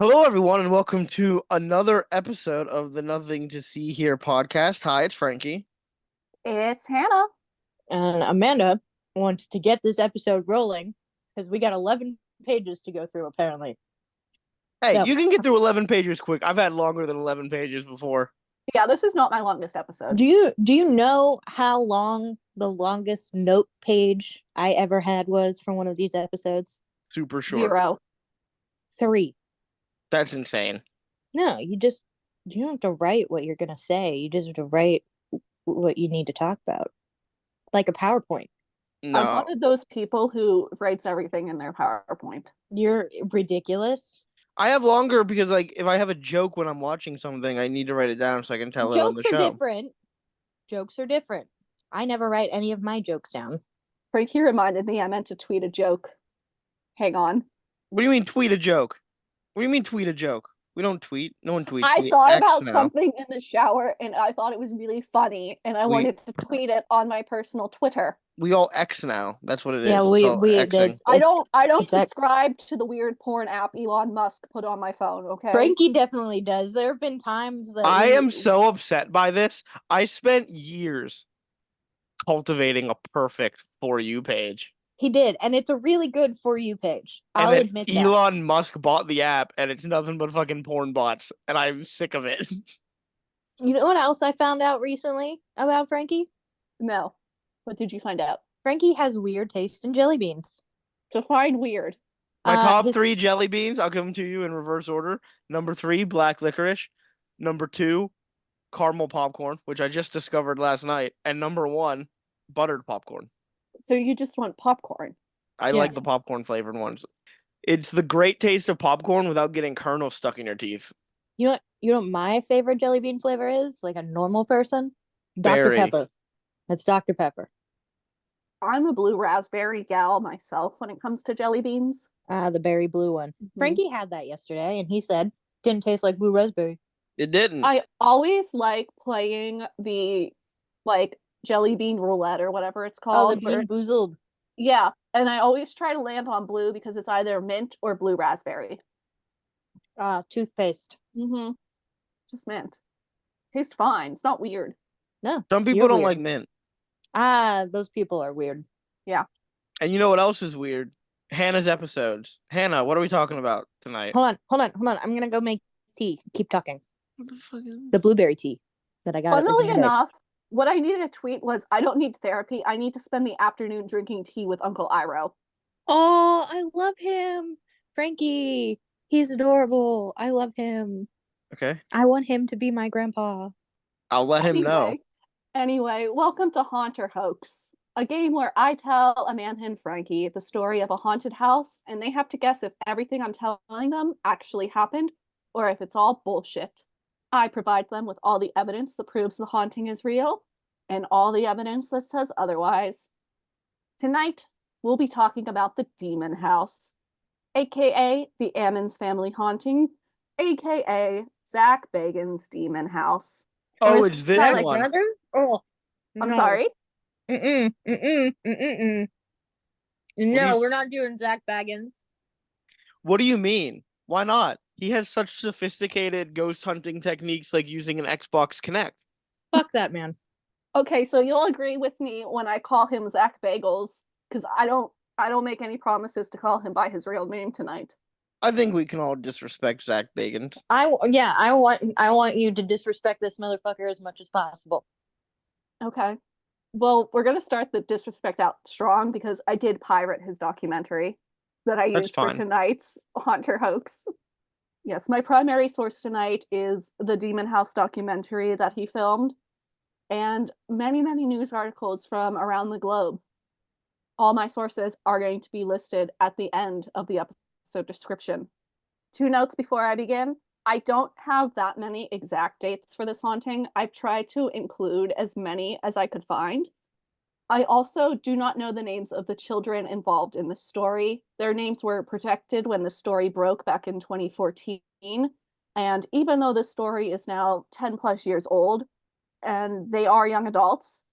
Hello, everyone, and welcome to another episode of the Nothing to See Here podcast. Hi, it's Frankie. It's Hannah. And Amanda wants to get this episode rolling because we got 11 pages to go through, apparently. Hey, So, you can get through 11 pages quick. I've had longer than 11 pages before. Yeah, this is not my longest episode. do you know how long the longest note page I ever had was for one of these episodes? Super short. 0. 3. That's insane. No, you don't have to write what you're gonna say. You just have to write what you need to talk about, like a PowerPoint. I'm No, one of those people who writes everything in their PowerPoint. You're ridiculous. I have longer because, like, if I have a joke when I'm watching something, I need to write it down so I can tell it on the Jokes are show. different. Jokes are different. I never write any of my jokes down. Frankie reminded me I meant to tweet a joke. Hang on. What do you mean tweet a joke? What do you mean tweet a joke? We don't tweet. No one tweets. I We thought X about now. something in the shower and I thought it was really funny and I wanted to tweet it on my personal Twitter. We all X now. That's what it is. Yeah, It's all Xing. I don't it's subscribe to the weird porn app Elon Musk put on my phone, okay? Frankie definitely does. There have been times that I am so upset by this. I spent years cultivating a perfect For You page. He did, and it's a really good For You page. And I'll then admit that. Elon Musk bought the app, and it's nothing but fucking porn bots, and I'm sick of it. You know what else I found out recently about Frankie? No. What did you find out? Frankie has weird taste in jelly beans. Define weird. My top 3 jelly beans, I'll give them to you in reverse order. Number 3, black licorice. Number 2, caramel popcorn, which I just discovered last night. And number 1, buttered popcorn. So you just want popcorn. I like the popcorn flavored ones. It's the great taste of popcorn without getting kernels stuck in your teeth. You know what my favorite jelly bean flavor is? Like a normal person? Berry. Dr. Pepper. That's Dr. Pepper. I'm a blue raspberry gal myself when it comes to jelly beans. The berry blue one. Mm-hmm. Frankie had that yesterday, and he said didn't taste like blue raspberry. It didn't. I always like playing the jelly bean roulette or whatever it's called. Oh, the Bean Boozled. Yeah, and I always try to land on blue because it's either mint or blue raspberry. Toothpaste. Mm-hmm. Just mint. Tastes fine. It's not weird. No. Some people don't like mint. Those people are weird. Yeah. And you know what else is weird? Hannah's episodes. Hannah, what are we talking about tonight? Hold on. I'm gonna go make tea. Keep talking. What the fuck is the blueberry tea that I got. Funnily enough, what I needed to tweet was I don't need therapy. I need to spend the afternoon drinking tea with Uncle Iroh. Oh, I love him. Frankie. He's adorable. I love him. Okay. I want him to be my grandpa. I'll let him know. Anyway, welcome to Haunt or Hoax, a game where I tell Amanda and Frankie the story of a haunted house, and they have to guess if everything I'm telling them actually happened, or if it's all bullshit. I provide them with all the evidence that proves the haunting is real, and all the evidence that says otherwise. Tonight, we'll be talking about the Demon House, aka the Ammons family haunting, aka Zak Bagels' Demon House. Oh, it's this one. Brother? Oh, I'm sorry. No, we're not doing Zak Bagans. What do you mean? Why not? He has such sophisticated ghost hunting techniques, like using an Xbox Kinect. Fuck that man. Okay, so you'll agree with me when I call him Zak Bagels, because I don't make any promises to call him by his real name tonight. I think we can all disrespect Zak Bagels. I want you to disrespect this motherfucker as much as possible. Okay. Well, we're gonna start the disrespect out strong because I did pirate his documentary that I used for tonight's Haunt or Hoax. Yes, my primary source tonight is the Demon House documentary that he filmed, and many, many news articles from around the globe. All my sources are going to be listed at the end of the episode description. 2 notes before I begin. I don't have that many exact dates for this haunting. I've tried to include as many as I could find. I also do not know the names of the children involved in the story. Their names were protected when the story broke back in 2014. And even though the story is now 10 plus years old and they are young adults,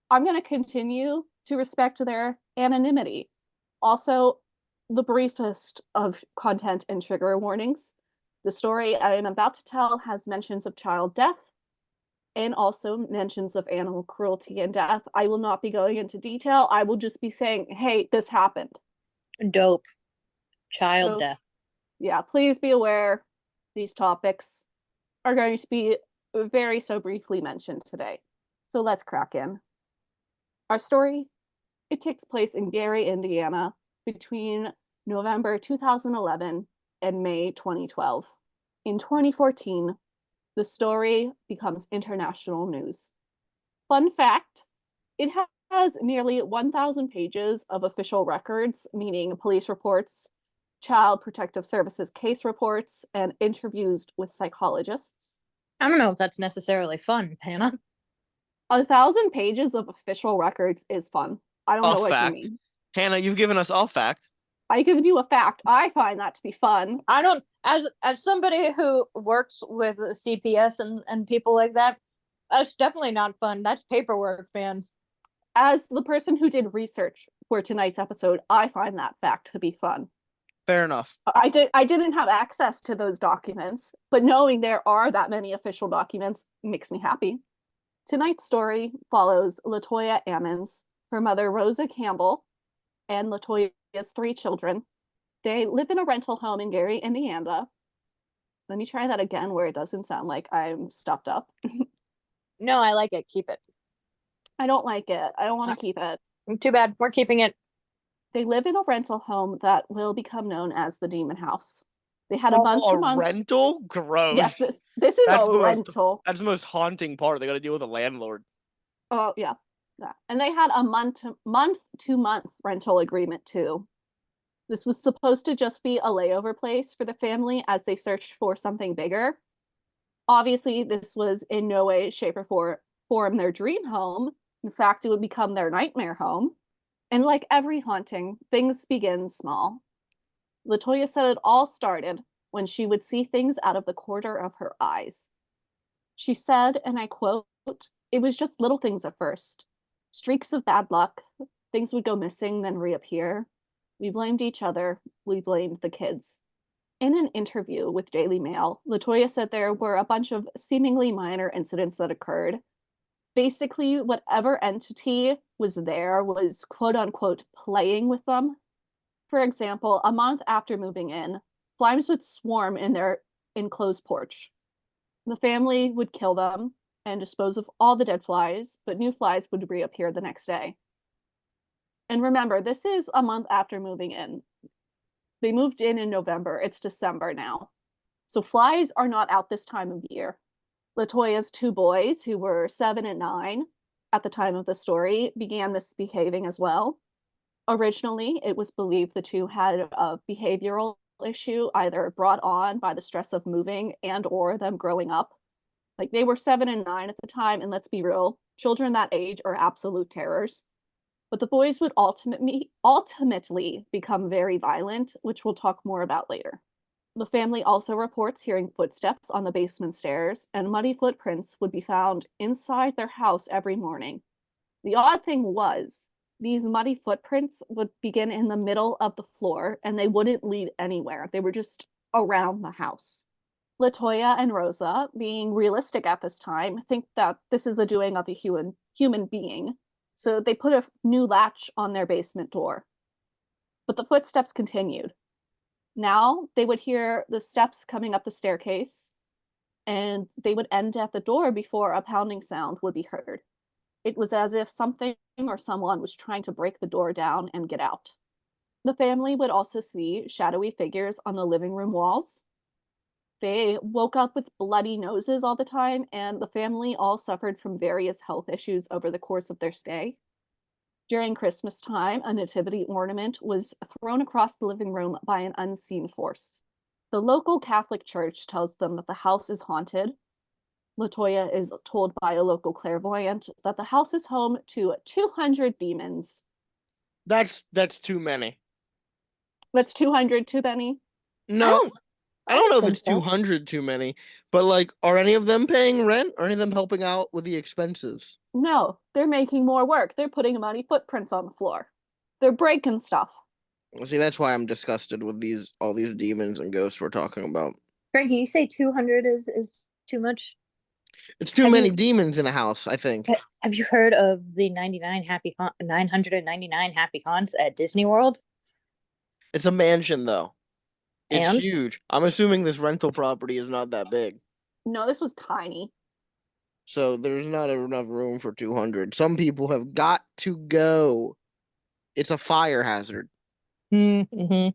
I'm going to continue to respect their anonymity. Also, the briefest of content and trigger warnings. The story I am about to tell has mentions of child death and also mentions of animal cruelty and death. I will not be going into detail. I will just be saying, hey, this happened. Dope. Child So, death. yeah, please be aware these topics are going to be very so briefly mentioned today. So let's crack in. Our story, it takes place in Gary, Indiana, between November 2011 and May 2012. In 2014, the story becomes international news. Fun fact, it has nearly 1,000 pages of official records, meaning police reports, Child Protective Services case reports, and interviews with psychologists. I don't know if that's necessarily fun, Hannah. 1,000 pages of official records is fun. I don't A know what fact. you mean. Hannah, you've given us all fact. I given you a fact. I find that to be fun. I don't, as somebody who works with CPS and people like that, that's definitely not fun. That's paperwork, man. As the person who did research for tonight's episode, I find that fact to be fun. Fair enough. I didn't have access to those documents, but knowing there are that many official documents makes me happy. Tonight's story follows Latoya Ammons, her mother Rosa Campbell, and Latoya's 3 children. They live in a rental home in Gary, Indiana. Let me try that again where it doesn't sound like I'm stuffed up. No, I like it. Keep it. I don't like it. I don't want to keep it. Too bad. We're keeping it. They live in a rental home that will become known as the Demon House. They had a month-to-month rental? Gross. Yes, this is a rental. That's the most haunting part. They got to deal with a landlord. Oh yeah, yeah. And they had a month-to-month rental agreement too. This was supposed to just be a layover place for the family as they searched for something bigger. Obviously, this was in no way, shape, or form their dream home. In fact, it would become their nightmare home. And like every haunting, things begin small. Latoya said it all started when she would see things out of the corner of her eyes. She said, and I quote, "It was just little things at first. Streaks of bad luck. Things would go missing, then reappear. We blamed each other. We blamed the kids." In an interview with Daily Mail, Latoya said there were a bunch of seemingly minor incidents that occurred. Basically, whatever entity was there was quote unquote playing with them. For example, a month after moving in, flies would swarm in their enclosed porch. The family would kill them and dispose of all the dead flies, but new flies would reappear the next day. And remember, this is a month after moving in. They moved in November. It's December now. So flies are not out this time of year. Latoya's 2 boys, who were 7 and 9 at the time of the story, began misbehaving as well. Originally, it was believed the 2 had a behavioral issue either brought on by the stress of moving and or them growing up. Like they were 7 and 9 at the time, and let's be real, children that age are absolute terrors. But the boys would ultimately become very violent, which we'll talk more about later. The family also reports hearing footsteps on the basement stairs, and muddy footprints would be found inside their house every morning. The odd thing was, these muddy footprints would begin in the middle of the floor, and they wouldn't lead anywhere. They were just around the house. Latoya and Rosa, being realistic at this time, think that this is the doing of a human being. So they put a new latch on their basement door. But the footsteps continued. Now they would hear the steps coming up the staircase, and they would end at the door before a pounding sound would be heard. It was as if something or someone was trying to break the door down and get out. The family would also see shadowy figures on the living room walls. They woke up with bloody noses all the time, and the family all suffered from various health issues over the course of their stay. During Christmas time, a nativity ornament was thrown across the living room by an unseen force. The local Catholic church tells them that the house is haunted. Latoya is told by a local clairvoyant that the house is home to 200 demons. That's too many. That's 200 too many? No, I don't know if it's so. 200 too many, but like, are any of them paying rent? Are any of them helping out with the expenses? No, they're making more work. They're putting muddy footprints on the floor. They're breaking stuff. See, that's why I'm disgusted with all these demons and ghosts we're talking about. Frankie, you say 200 is too much? It's too Have many you demons in a house, I think. have you heard of the 999 happy haunts at Disney World? It's a mansion, though. It's And huge. I'm assuming this rental property is not that big. No, this was tiny. So there's not enough room for 200. Some people have got to go. It's a fire hazard. mm-hmm.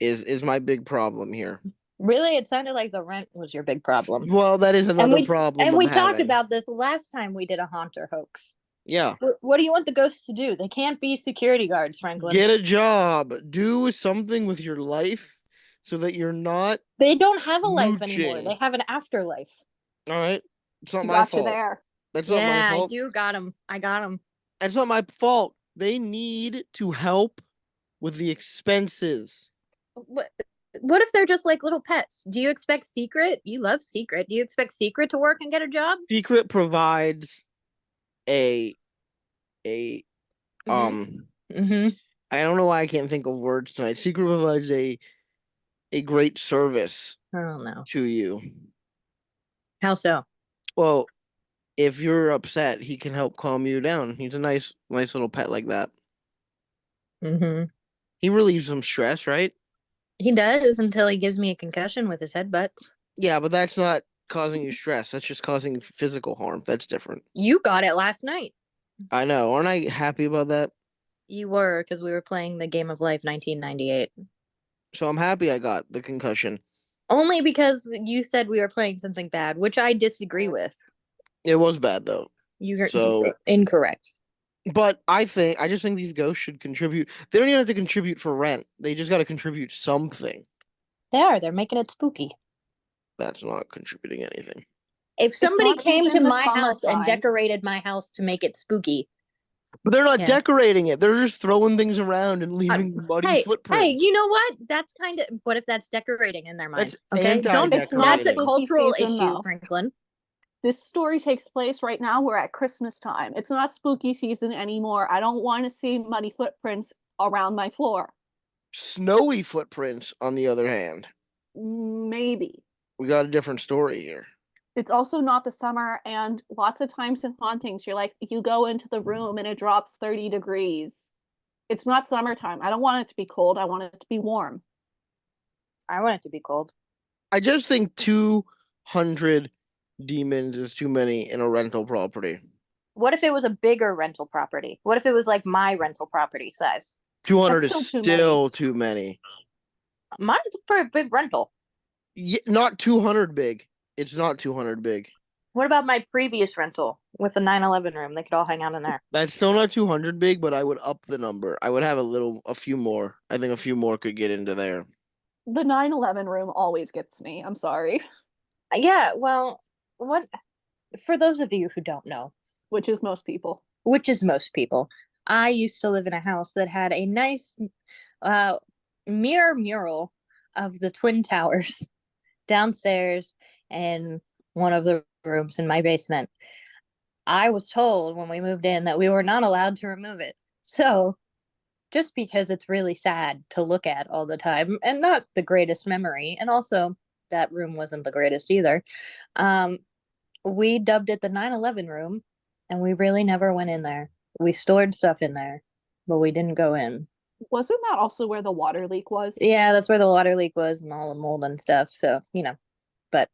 Is my big problem here. Really, it sounded like the rent was your big problem. Well, that is And another we problem and of we talked having. about this last time we did a Haunt or Hoax. Yeah. What do you want the ghosts to do? They can't be security guards, Franklin. Get a job. Do something with your life so that you're not They don't have a life anymore. mooching. They have an afterlife. All right. It's not my Got you fault. there. That's not my Yeah, I fault. do got him. I got him. That's not my fault. They need to help with the expenses. What if they're just like little pets? Do you expect Secret? You love Secret. Do you expect Secret to work and get a job? Secret provides a Mm-hmm. I don't know why I can't think of words tonight. Secret provides a great service Oh no. to you. How so? Well, if you're upset, he can help calm you down. He's a nice little pet like that. Mm-hmm. He relieves some stress, right? He does until he gives me a concussion with his headbutt. Yeah, but that's not causing you stress. That's just causing you physical harm. That's different. You got it last night. I know. Aren't I happy about that? You were, because we were playing the Game of Life 1998. So I'm happy I got the concussion. Only because you said we were playing something bad, which I disagree with. It was bad though. You're So incorrect. But I just think these ghosts should contribute. They don't even have to contribute for rent. They just got to contribute something. They are. They're making it spooky. That's not contributing anything. If somebody came to my house and summertime. decorated my house to make it spooky, But they're not Yeah. decorating it. They're just throwing things around and leaving muddy footprints. hey, you know what? That's kind of what if that's decorating in their mind? That's Okay, don't. anti-decorating. That's a Spooky cultural season, issue, though. Franklin. This story takes place right now. We're at Christmas time. It's not spooky season anymore. I don't want to see muddy footprints around my floor. Snowy footprints, on the other hand. Maybe. We got a different story here. It's also not the summer, and lots of times in hauntings, you're like, you go into the room and it drops 30 degrees. It's not summertime. I don't want it to be cold. I want it to be warm. I want it to be cold. I just think 200 demons is too many in a rental property. What if it was a bigger rental property? What if it was like my rental property size? 200 That's is still still too many. Mine's a pretty big rental. Yeah, not 200 big. It's not 200 big. What about my previous rental with the 9/11 room? They could all hang out in there. That's still not 200 big, but I would up the number. I would have a few more. I think a few more could get into there. The 9/11 room always gets me. I'm sorry. Yeah, well, what for those of you who don't know, Which is most people. I used to live in a house that had a nice mirror mural of the Twin Towers downstairs in one of the rooms in my basement. I was told when we moved in that we were not allowed to remove it. So, just because it's really sad to look at all the time and not the greatest memory, and also that room wasn't the greatest either, we dubbed it the 9/11 room, and we really never went in there. We stored stuff in there, but we didn't go in. Wasn't that also where the water leak was? Yeah, that's where the water leak was and all the mold and stuff. So, but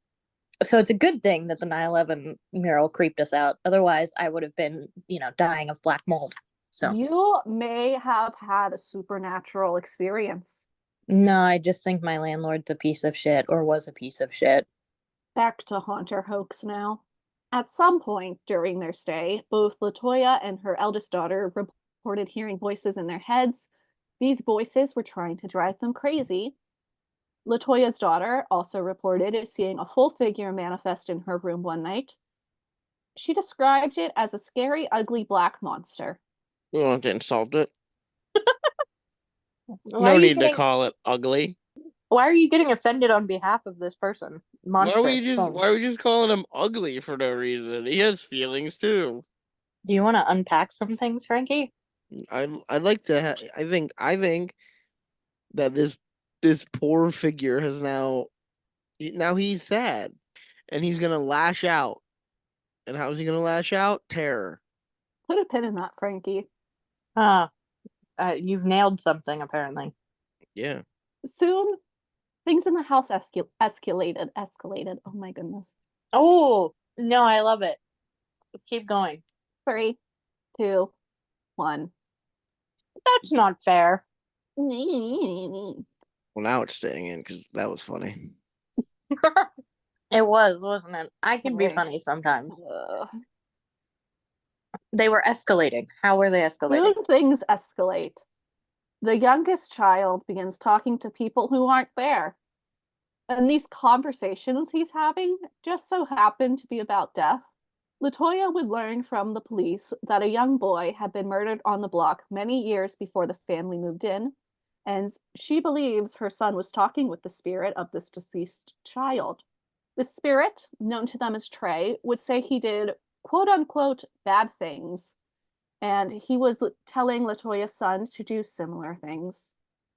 so it's a good thing that the 9/11 mural creeped us out. Otherwise, I would have been, dying of black mold. So You may have had a supernatural experience. no, I just think my landlord's a piece of shit or was a piece of shit. Back to Haunt or Hoax now. At some point during their stay, both Latoya and her eldest daughter reported hearing voices in their heads. These voices were trying to drive them crazy. Latoya's daughter also reported seeing a full figure manifest in her room one night. She described it as a scary, ugly black monster. You want to insult it? Why No need to call it ugly. Why are you getting offended on behalf of this person? Monster. Why are we just calling him ugly for no reason? He has feelings too. Do you want to unpack some things, Frankie? I'd like to. I think that this poor figure has now Now he's sad, and he's gonna lash out. And how is he gonna lash out? Terror. Put a pin in that, Frankie. You've nailed something apparently. Yeah. Soon, things in the house escalated. Oh my goodness. Oh, no, I love it. Keep going. 3, 2, 1. That's not fair. Well, Well, now it's staying in because that was funny. It was, wasn't it? I can be funny sometimes. They were escalating. How were they escalating? Soon things escalate. The youngest child begins talking to people who aren't there. And these conversations he's having just so happen to be about death. Latoya would learn from the police that a young boy had been murdered on the block many years before the family moved in, and she believes her son was talking with the spirit of this deceased child. The spirit, known to them as Trey, would say he did quote unquote bad things, and he was telling Latoya's son to do similar things.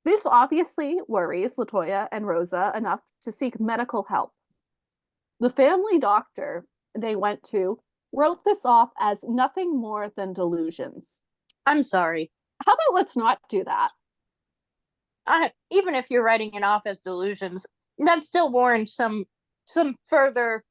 This obviously worries Latoya and Rosa enough to seek medical help. The family doctor they went to wrote this off as nothing more than delusions. I'm sorry. How about let's not do that? Even if you're writing it off as delusions, that still warrants some further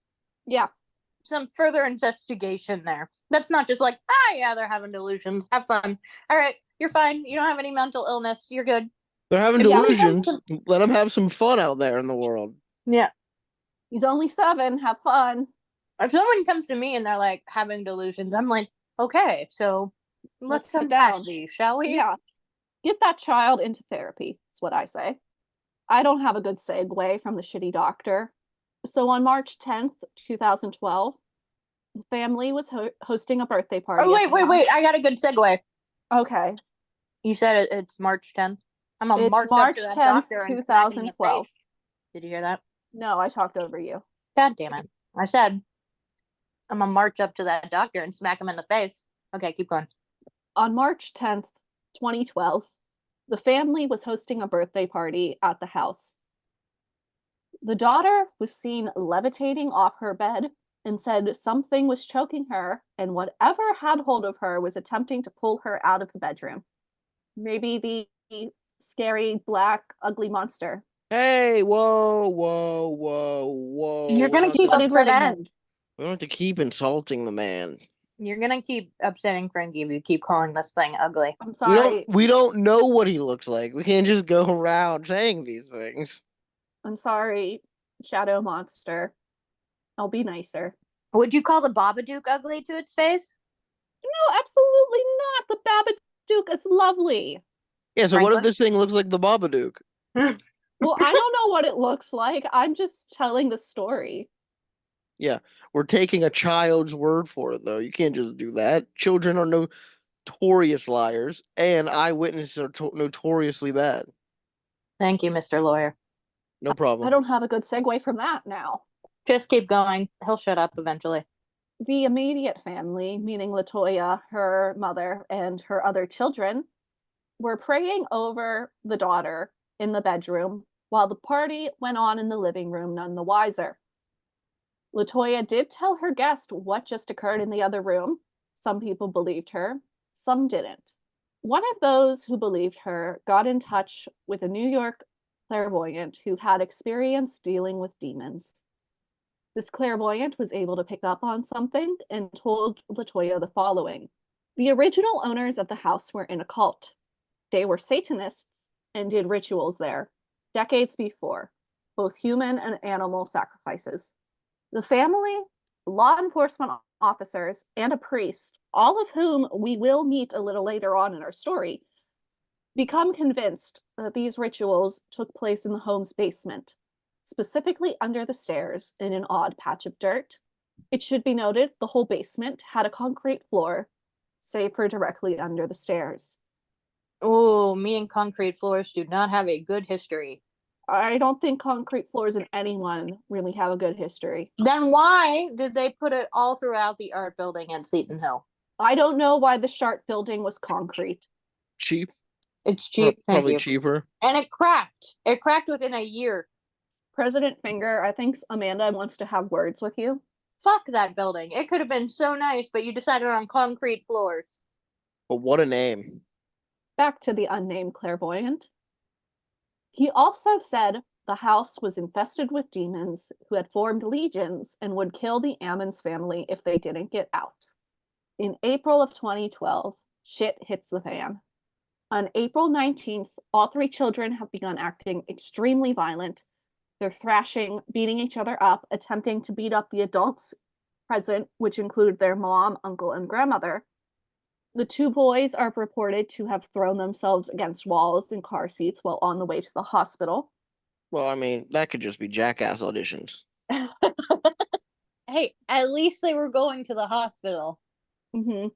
some further investigation there. That's not just like, yeah, they're having delusions. Have fun. All right, you're fine. You don't have any mental illness. You're good. They're having delusions. Let them have some fun out there in the world. Yeah. He's only 7. Have fun. If someone comes to me and they're like having delusions, I'm like, okay, so let's sit unpack down, these, shall we? Yeah. Get that child into therapy, is what I say. I don't have a good segue from the shitty doctor. So on March 10th, 2012, the family was hosting a birthday party. Oh, wait. I got a good segue. Okay. You said it's March 10th? I'm going to march March up to that 10th, doctor and 2012. Did you hear that? No, I talked over you. God damn it. I said I'm going to march up to that doctor and smack him in the face. Okay, keep going. On March 10th, 2012, the family was hosting a birthday party at the house. The daughter was seen levitating off her bed and said something was choking her, and whatever had hold of her was attempting to pull her out of the bedroom. Maybe the scary, black, ugly monster. Hey, whoa. You're going to keep upsetting him. We don't have to keep insulting the man. You're going to keep upsetting Frankie if you keep calling this thing ugly. I'm sorry. We don't know what he looks like. We can't just go around saying these things. I'm sorry, shadow monster. I'll be nicer. Would you call the Babadook ugly to its face? No, absolutely not. The Babadook is lovely. Yeah, so what if this thing looks like the Babadook? Well, I don't know what it looks like. I'm just telling the story. Yeah, we're taking a child's word for it, though. You can't just do that. Children are notorious liars, and eyewitnesses are notoriously bad. Thank you, Mr. Lawyer. No problem. I don't have a good segue from that now. Just keep going. He'll shut up eventually. The immediate family, meaning Latoya, her mother, and her other children, were praying over the daughter in the bedroom while the party went on in the living room, none the wiser. Latoya did tell her guest what just occurred in the other room. Some people believed her, some didn't. One of those who believed her got in touch with a New York clairvoyant who had experience dealing with demons. This clairvoyant was able to pick up on something and told Latoya the following. The original owners of the house were in a cult. They were Satanists and did rituals there, decades before, both human and animal sacrifices. The family, law enforcement officers, and a priest, all of whom we will meet a little later on in our story, become convinced that these rituals took place in the home's basement, specifically under the stairs in an odd patch of dirt. It should be noted the whole basement had a concrete floor, save for directly under the stairs. Oh, me and concrete floors do not have a good history. I don't think concrete floors in anyone really have a good history. Then why did they put it all throughout the art building at Seton Hill? I don't know why the Sharp building was concrete. Cheap. It's cheap. Probably cheaper. And it cracked. It cracked within a year. President Finger, I think Amanda wants to have words with you. Fuck that building. It could have been so nice, but you decided on concrete floors. But what a name. Back to the unnamed clairvoyant. He also said the house was infested with demons who had formed legions and would kill the Ammons family if they didn't get out. In April of 2012, shit hits the fan. On April 19th, all three children have begun acting extremely violent. They're thrashing, beating each other up, attempting to beat up the adults present, which include their mom, uncle, and grandmother. The two boys are reported to have thrown themselves against walls and car seats while on the way to the hospital. Well, I mean, that could just be Jackass auditions. Hey, at least they were going to the hospital. Mm-hmm.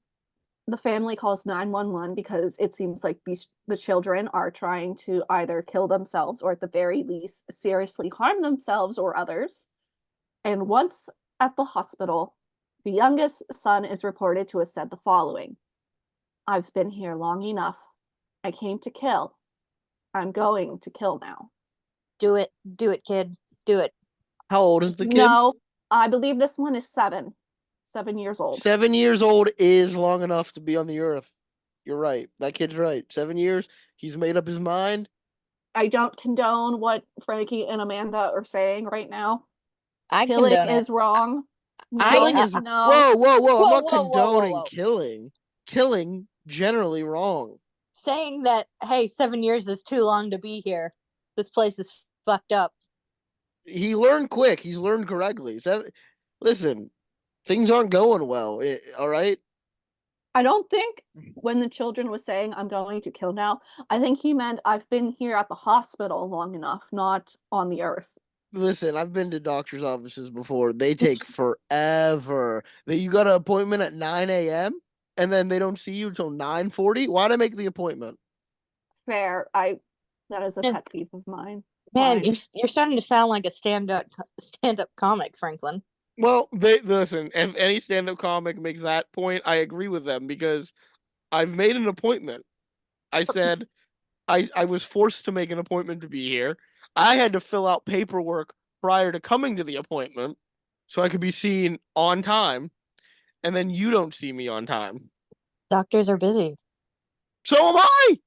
The family calls 911 because it seems like the children are trying to either kill themselves or at the very least seriously harm themselves or others. And once at the hospital, the youngest son is reported to have said the following: I've been here long enough. I came to kill. I'm going to kill now. Do it, kid. Do it. How old is the kid? No, I believe this one is 7 years old. 7 years old is long enough to be on the earth. You're right. That kid's right. 7 years. He's made up his mind. I don't condone what Frankie and Amanda are saying right now. I Killing condone is wrong. Killing is no. whoa. I'm not Whoa, condoning killing. Killing generally wrong. Saying that, hey, 7 years is too long to be here. This place is fucked up. He learned quick. He's learned correctly. Listen, things aren't going well. All right. I don't think when the children was saying I'm going to kill now, I think he meant I've been here at the hospital long enough, not on the earth. Listen, I've been to doctor's offices before. They take forever. You got an appointment at 9 a.m. and then they don't see you until 9:40. Why'd I make the appointment? Fair. That is a pet peeve of mine. Man, you're starting to sound like a stand-up comic, Franklin. Well, listen, if any stand-up comic makes that point, I agree with them because I've made an appointment. I said I was forced to make an appointment to be here. I had to fill out paperwork prior to coming to the appointment so I could be seen on time, and then you don't see me on time. Doctors are busy. So am I.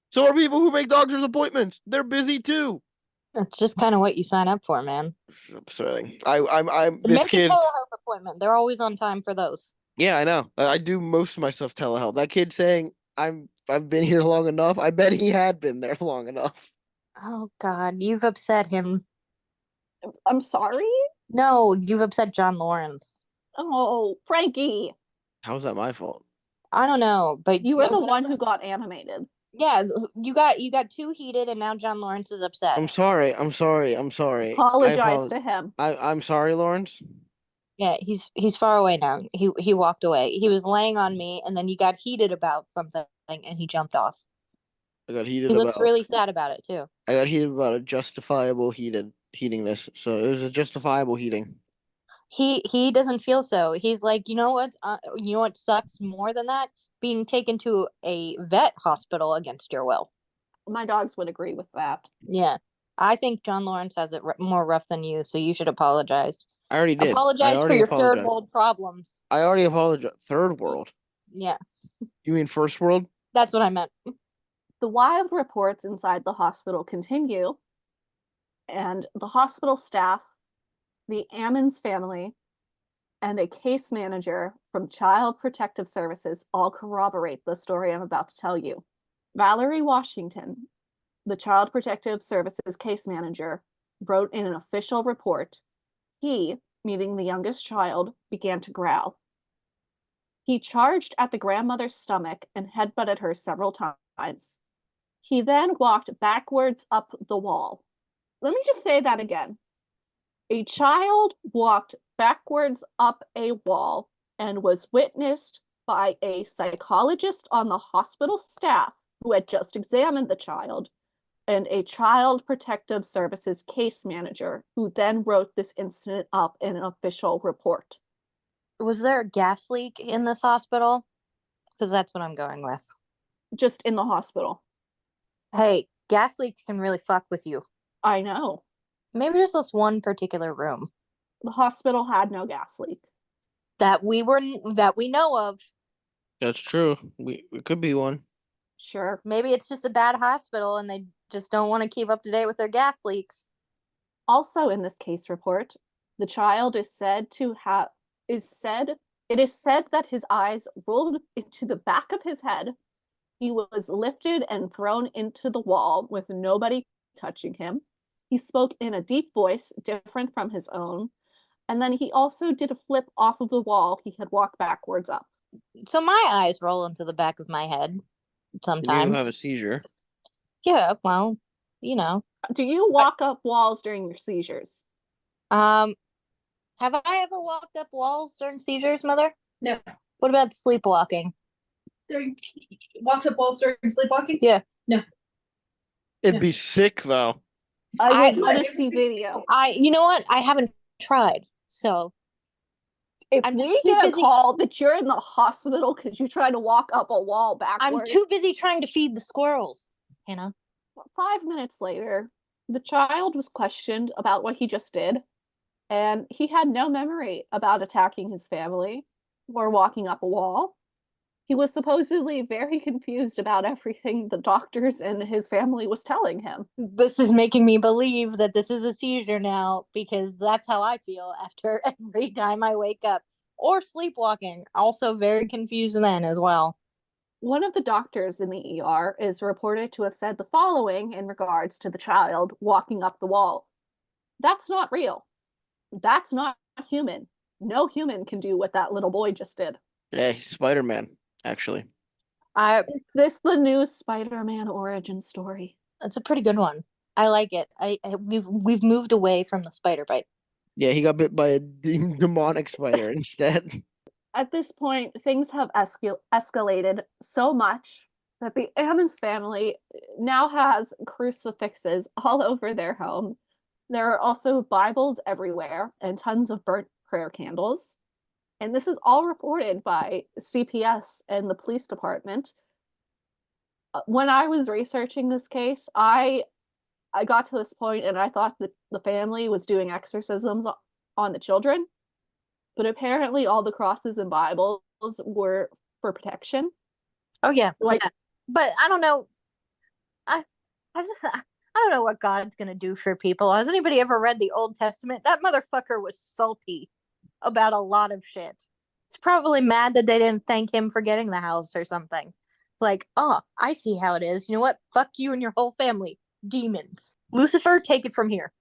So are people who make doctor's appointments. They're busy too. That's just kind of what you sign up for, man. It's upsetting. I'm this Make kid. a telehealth appointment. They're always on time for those. Yeah, I know. I do most of my stuff telehealth. That kid saying I've been here long enough. I bet he had been there long enough. Oh God, you've upset him. I'm sorry? No, you've upset John Lawrence. Oh, Frankie. How's that my fault? I don't know, but you were the one who got animated. Yeah, you got too heated, and now John Lawrence is upset. I'm sorry. Apologize to him. I'm sorry, Lawrence. Yeah, he's far away now. He walked away. He was laying on me, and then you got heated about something, and he jumped off. I got heated. He looks really sad about it too. I got heated about a justifiable heatingness. So it was a justifiable heating. He doesn't feel so. He's like, you know what sucks more than that? Being taken to a vet hospital against your will. My dogs would agree with that. Yeah. I think John Lawrence has it more rough than you, so you should apologize. I already did. Apologize for your third world problems. I already apologized. Third world? Yeah. You mean first world? That's what I meant. The wild reports inside the hospital continue, and the hospital staff, the Ammons family, and a case manager from Child Protective Services all corroborate the story I'm about to tell you. Valerie Washington, the Child Protective Services case manager, wrote in an official report, he, meeting the youngest child, began to growl. He charged at the grandmother's stomach and headbutted her several times. He then walked backwards up the wall. Let me just say that again. A child walked backwards up a wall and was witnessed by a psychologist on the hospital staff who had just examined the child and a Child Protective Services case manager who then wrote this incident up in an official report. Was there a gas leak in this hospital? Because that's what I'm going with. Just in the hospital. Hey, gas leaks can really fuck with you. I know. Maybe just this one particular room The hospital had no gas leak. that we know of. That's true. It could be one. Sure. Maybe it's just a bad hospital and they just don't want to keep up to date with their gas leaks. Also in this case report, the child is said to have it is said that his eyes rolled into the back of his head. He was lifted and thrown into the wall with nobody touching him. He spoke in a deep voice different from his own. And then he also did a flip off of the wall he had walked backwards up. So my eyes roll into the back of my head You have a sometimes. seizure. Yeah, well, you know. Do you walk up walls during your seizures? Um, have I ever walked up walls during seizures, Mother? No. What about sleepwalking? During walked up walls during sleepwalking? Yeah. No. It'd be sick though. I would want to see video. You know what? I haven't tried. So if I'm we too get a busy. call that you're in the hospital because you try to walk up a wall I'm backwards, too busy trying to feed the squirrels, Hannah. 5 minutes later, the child was questioned about what he just did, and he had no memory about attacking his family or walking up a wall. He was supposedly very confused about everything the doctors and his family was telling him. This is making me believe that this is a seizure now because that's how I feel after every time I wake up. Or sleepwalking. Also very confused then as well. One of the doctors in the ER is reported to have said the following in regards to the child walking up the wall. That's not real. That's not human. No human can do what that little boy just did. Yeah, he's Spider-Man, actually. Is this the new Spider-Man origin story? It's a pretty good one. I like it. We've moved away from the spider bite. Yeah, he got bit by a demonic spider instead. At this point, things have escalated so much that the Ammons family now has crucifixes all over their home. There are also Bibles everywhere and tons of burnt prayer candles. And this is all reported by CPS and the police department. When I was researching this case, I got to this point and I thought that the family was doing exorcisms on the children, but apparently all the crosses and Bibles were for protection. Oh yeah, Like, yeah. But I don't know. I don't know what God's gonna do for people. Has anybody ever read the Old Testament? That motherfucker was salty about a lot of shit. He's probably mad that they didn't thank him for getting the house or something. Like, oh, I see how it is. You know what? Fuck you and your whole family. Demons. Lucifer, take it from here.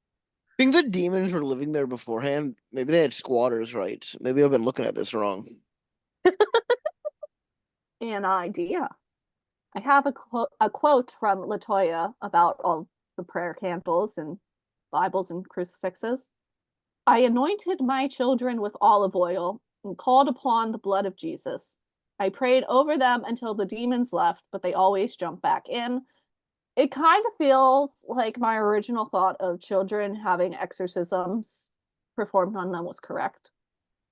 I think the demons were living there beforehand. Maybe they had squatters' rights. Maybe I've been looking at this wrong. an idea. I have a quote from Latoya about all the prayer candles and Bibles and crucifixes. I anointed my children with olive oil and called upon the blood of Jesus. I prayed over them until the demons left, but they always jump back in. It kind of feels like my original thought of children having exorcisms performed on them was correct.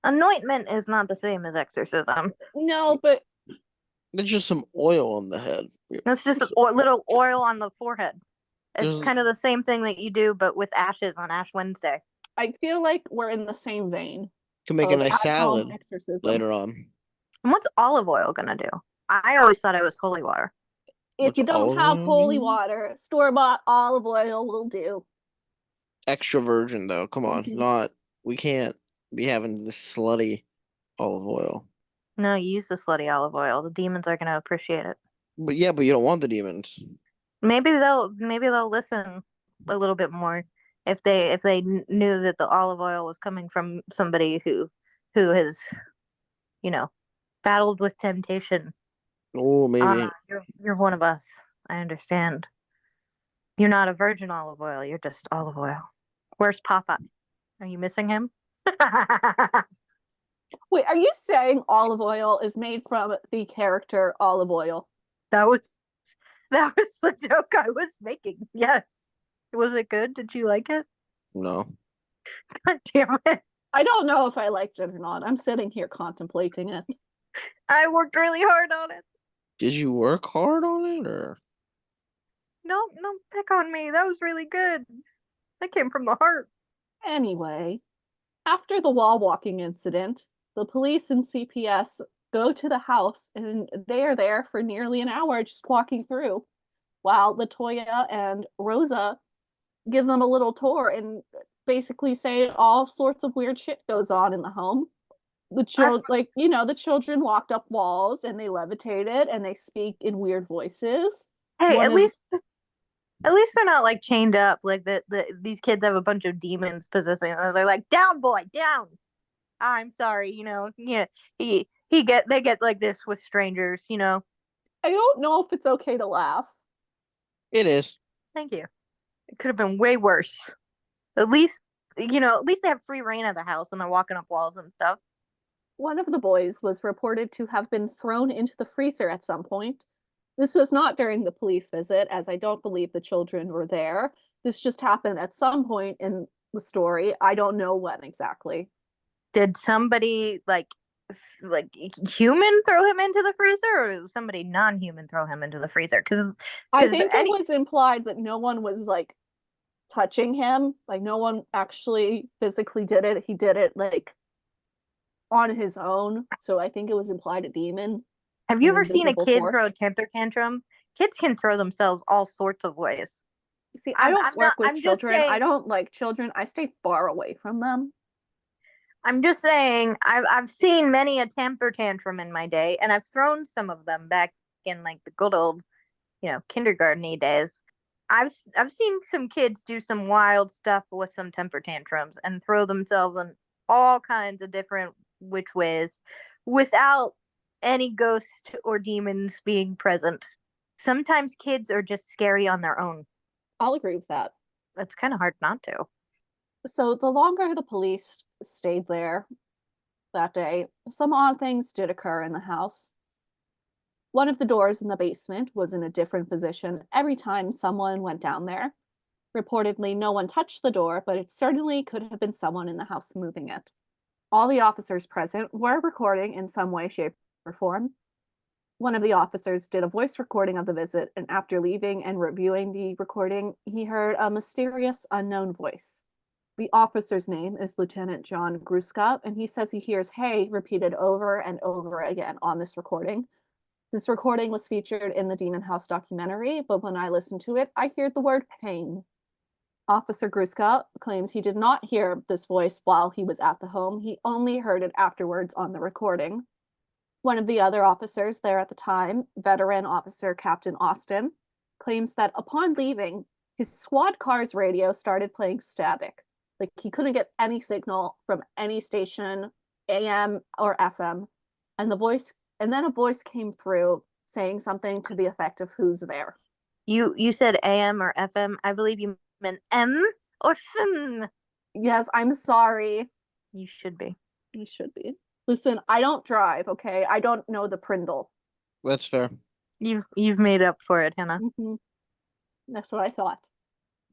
Anointment is not the same as exorcism. No, but It's just some oil on the head. That's just a little oil on the forehead. It's kind of the same thing that you do, but with ashes on Ash Wednesday. I feel like we're in the same vein. Can make a nice salad exorcism. later on. And what's olive oil gonna do? I always thought it was holy water. If What's you don't olive have oil holy do? water, store-bought olive oil will do. Extra virgin though. Come on. We can't be having this slutty olive oil. No, you use the slutty olive oil. The demons are gonna appreciate it. But yeah, but you don't want the demons. Maybe they'll listen a little bit more if they knew that the olive oil was coming from somebody who has, battled with temptation. Oh, maybe. You're one of us. I understand. You're not a virgin olive oil. You're just olive oil. Where's Papa? Are you missing him? Wait, are you saying olive oil is made from the character olive oil? That was the joke I was making. Yes. Was it good? Did you like it? No. God damn it. I don't know if I liked it or not. I'm sitting here contemplating it. I worked really hard on it. Did you work hard on it or? No, pick on me. That was really good. That came from the heart. Anyway, after the wall walking incident, the police and CPS go to the house and they are there for nearly an hour just walking through while Latoya and Rosa give them a little tour and basically say all sorts of weird shit goes on in the home. The the children walked up walls and they levitated and they speak in weird voices. Hey, One at of least they're not like chained up. Like these kids have a bunch of demons possessing them. They're like, down, boy, down. I'm sorry, they get like this with strangers. I don't know if it's okay to laugh. It is. Thank you. It could have been way worse. At least they have free reign of the house and they're walking up walls and stuff. One of the boys was reported to have been thrown into the freezer at some point. This was not during the police visit, as I don't believe the children were there. This just happened at some point in the story. I don't know when exactly. Did somebody like human throw him into the freezer, or was somebody non-human throw him into the freezer? Because I think it was implied that no one was like touching him. Like no one actually physically did it. He did it like on his own. So I think it was implied a demon. Have you ever seen a kid force. throw a temper tantrum? Kids can throw themselves all sorts of ways. See, I don't work with children. I don't like children. I stay far away from them. I'm just saying, I've seen many a temper tantrum in my day, and I've thrown some of them back in like the good old, kindergarten-y days. I've seen some kids do some wild stuff with some temper tantrums and throw themselves in all kinds of different which ways without any ghost or demons being present. Sometimes kids are just scary on their own. I'll agree with that. It's kind of hard not to. So the longer the police stayed there that day, some odd things did occur in the house. One of the doors in the basement was in a different position every time someone went down there. Reportedly, no one touched the door, but it certainly could have been someone in the house moving it. All the officers present were recording in some way, shape, or form. One of the officers did a voice recording of the visit, and after leaving and reviewing the recording, he heard a mysterious, unknown voice. The officer's name is Lieutenant John Gruska, and he says he hears "hey" repeated over and over again on this recording. This recording was featured in the Demon House documentary, but when I listened to it, I heard the word pain. Officer Gruska claims he did not hear this voice while he was at the home. He only heard it afterwards on the recording. One of the other officers there at the time, veteran officer Captain Austin, claims that upon leaving, his squad car's radio started playing static. Like he couldn't get any signal from any station, AM or FM, and then a voice came through saying something to the effect of "who's there?" You said AM or FM. I believe you meant M or FM. Yes, I'm sorry. You should be. You should be. Listen, I don't drive, okay? I don't know the Prindle. That's fair. You've made up for it, Hannah. Mm-hmm. That's what I thought.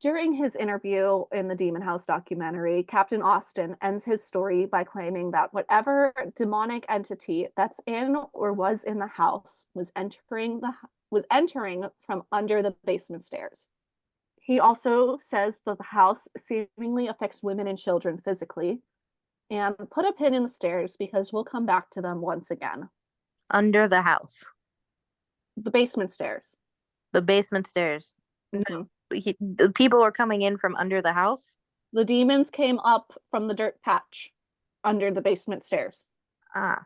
During his interview in the Demon House documentary, Captain Austin ends his story by claiming that whatever demonic entity that's in or was in the house was entering from under the basement stairs. He also says that the house seemingly affects women and children physically, and put a pin in the stairs because we'll come back to them once again. Under the house. The basement stairs. The basement stairs. Mm-hmm. The people are coming in from under the house? The demons came up from the dirt patch under the basement stairs. Ah.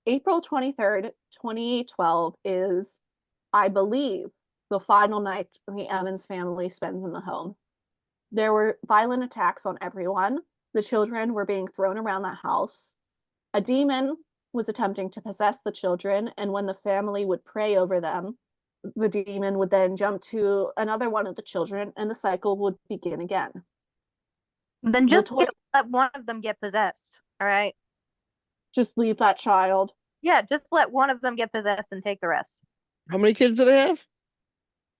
April 23rd, 2012 is, I believe, the final night the Ammons family spends in the home. There were violent attacks on everyone. The children were being thrown around the house. A demon was attempting to possess the children, and when the family would pray over them, the demon would then jump to another one of the children, and the cycle would begin again. Then just let one of them get possessed, all right? Just leave that child. Yeah, just let one of them get possessed and take the rest. How many kids do they have?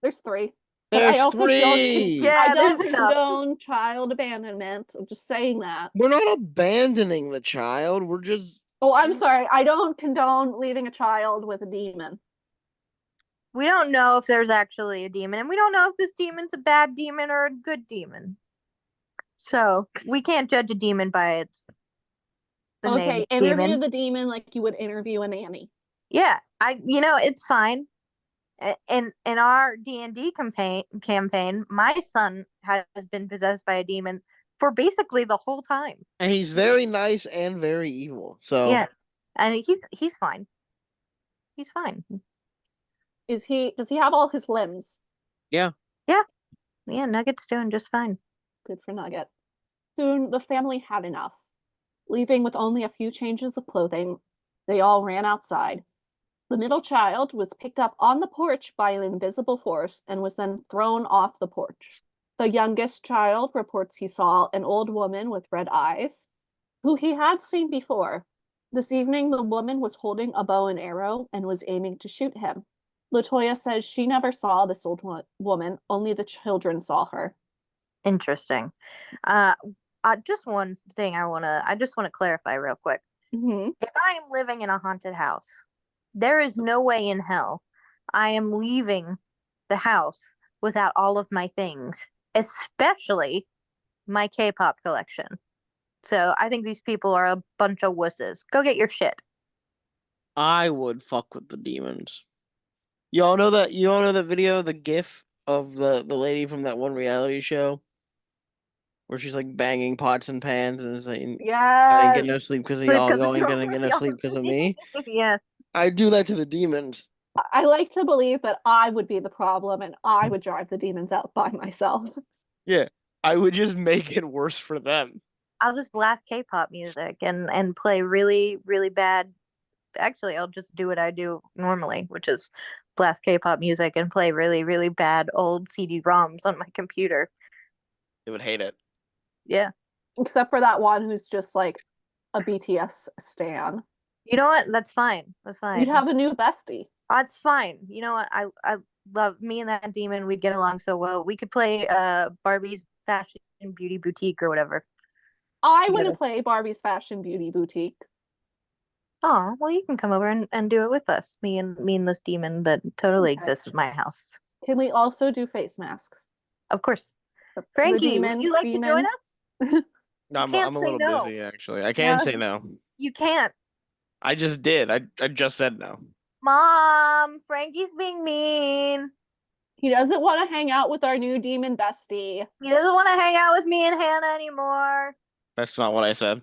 There's 3. There's 3. I don't condone child abandonment. I'm just saying that. We're not abandoning the child. We're just... Oh, I'm sorry. I don't condone leaving a child with a demon. We don't know if there's actually a demon, and we don't know if this demon's a bad demon or a good demon. So we can't judge a demon by the name Okay, interview demon. the demon like you would interview a nanny. Yeah, it's fine. In our D&D campaign, my son has been possessed by a demon for basically the whole time. And he's very nice and very evil. So Yeah, and he's fine. He's fine. Does he have all his limbs? yeah. Yeah, Nugget's doing just fine. Good for Nugget. Soon the family had enough. Leaving with only a few changes of clothing, they all ran outside. The middle child was picked up on the porch by an invisible force and was then thrown off the porch. The youngest child reports he saw an old woman with red eyes, who he had seen before. This evening, the woman was holding a bow and arrow and was aiming to shoot him. Latoya says she never saw this old woman, only the children saw her. Interesting. Just one thing I just want to clarify real quick. Mm-hmm. If I am living in a haunted house, there is no way in hell I am leaving the house without all of my things, especially my K-pop collection. So I think these people are a bunch of wusses. Go get your shit. I would fuck with the demons. You all know that video, the gif of the lady from that one reality show where she's like banging pots and pans and is like, I didn't get no sleep because of y'all. Y'all ain't gonna get no sleep because of me. Yeah. I do that to the demons. I like to believe that I would be the problem and I would drive the demons out by myself. Yeah, I would just make it worse for them. I'll just blast K-pop music and play really, really bad. Actually, I'll just do what I do normally, which is blast K-pop music and play really, really bad old CD-ROMs on my computer. They would hate it. Yeah. Except for that one who's just like a BTS stan. You know what? That's fine. That's fine. You'd have a new bestie. That's fine. You know what? I love me and that demon. We'd get along so well. We could play Barbie's Fashion Beauty Boutique or whatever. I want together. to play Barbie's Fashion Beauty Boutique. Oh, well, you can come over and do it with us. Me and this demon that totally Okay. exists at my house. Can we also do face masks? Of course. The Frankie, demon, would you like to join us? No, can't I'm a say little no. busy actually. I can No. say no. You can't. I just did. I just said no. Mom, Frankie's being mean. He doesn't want to hang out with our new demon bestie. He doesn't want to hang out with me and Hannah anymore. That's not what I said.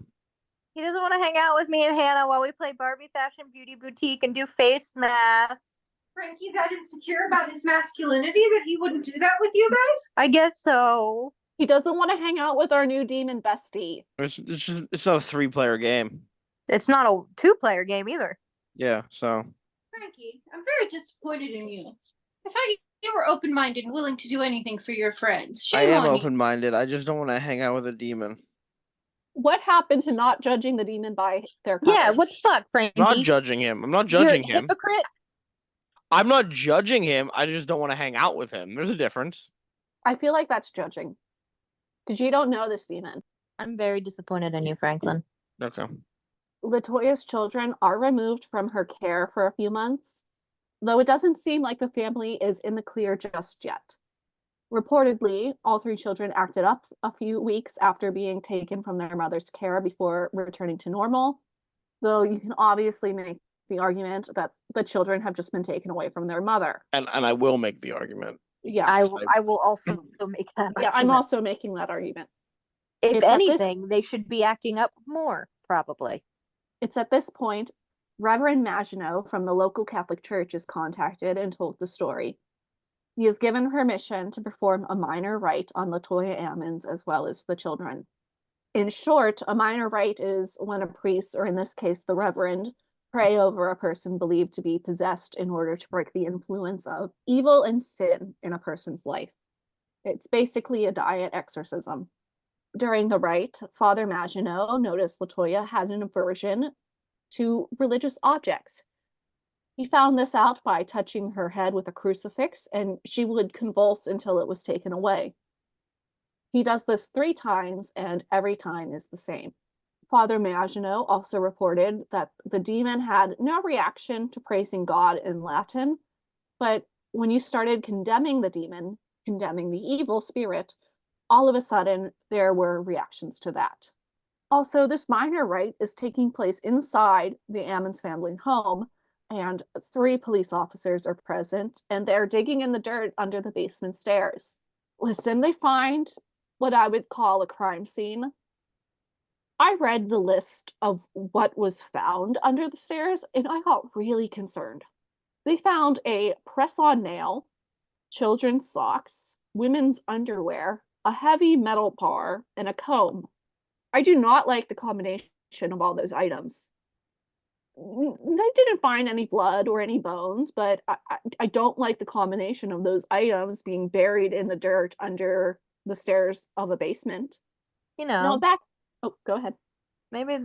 He doesn't want to hang out with me and Hannah while we play Barbie Fashion Beauty Boutique and do face masks. Frankie got insecure about his masculinity that he wouldn't do that with you guys? I guess so. He doesn't want to hang out with our new demon bestie. It's not a 3-player game. It's not a 2-player game either. Yeah, so Frankie, I'm very disappointed in you. I thought you were open-minded and willing to do anything for your friends. I Shame am on you. open-minded. I just don't want to hang out with a demon. What happened to not judging the demon by their cover? Yeah, what the fuck, Frankie? I'm not judging him. I'm not judging You're a him. hypocrite. I'm not judging him. I just don't want to hang out with him. There's a difference. I feel like that's judging. Because you don't know this demon. I'm very disappointed in you, Franklin. Okay. Latoya's children are removed from her care for a few months, though it doesn't seem like the family is in the clear just yet. Reportedly, all 3 children acted up a few weeks after being taken from their mother's care before returning to normal, though you can obviously make the argument that the children have just been taken away from their mother. And I will make the argument. Yeah. I will also make that Yeah, argument. I'm also making that argument. If It's at this- anything, they should be acting up more, probably. It's at this point, Reverend Maginot from the local Catholic Church is contacted and told the story. He is given permission to perform a minor rite on Latoya Ammons as well as the children. In short, a minor rite is when a priest, or in this case the reverend, pray over a person believed to be possessed in order to break the influence of evil and sin in a person's life. It's basically a diet exorcism. During the rite, Father Maginot noticed Latoya had an aversion to religious objects. He found this out by touching her head with a crucifix, and she would convulse until it was taken away. He does this 3 times, and every time is the same. Father Maginot also reported that the demon had no reaction to praising God in Latin, but when you started condemning the demon, condemning the evil spirit, all of a sudden there were reactions to that. Also, this minor rite is taking place inside the Ammons family home, and 3 police officers are present, and they're digging in the dirt under the basement stairs. Listen, they find what I would call a crime scene. I read the list of what was found under the stairs, and I got really concerned. They found a press-on nail, children's socks, women's underwear, a heavy metal bar, and a comb. I do not like the combination of all those items. They didn't find any blood or any bones, but I don't like the combination of those items being buried in the dirt under the stairs of a basement. No, Oh, go ahead. maybe,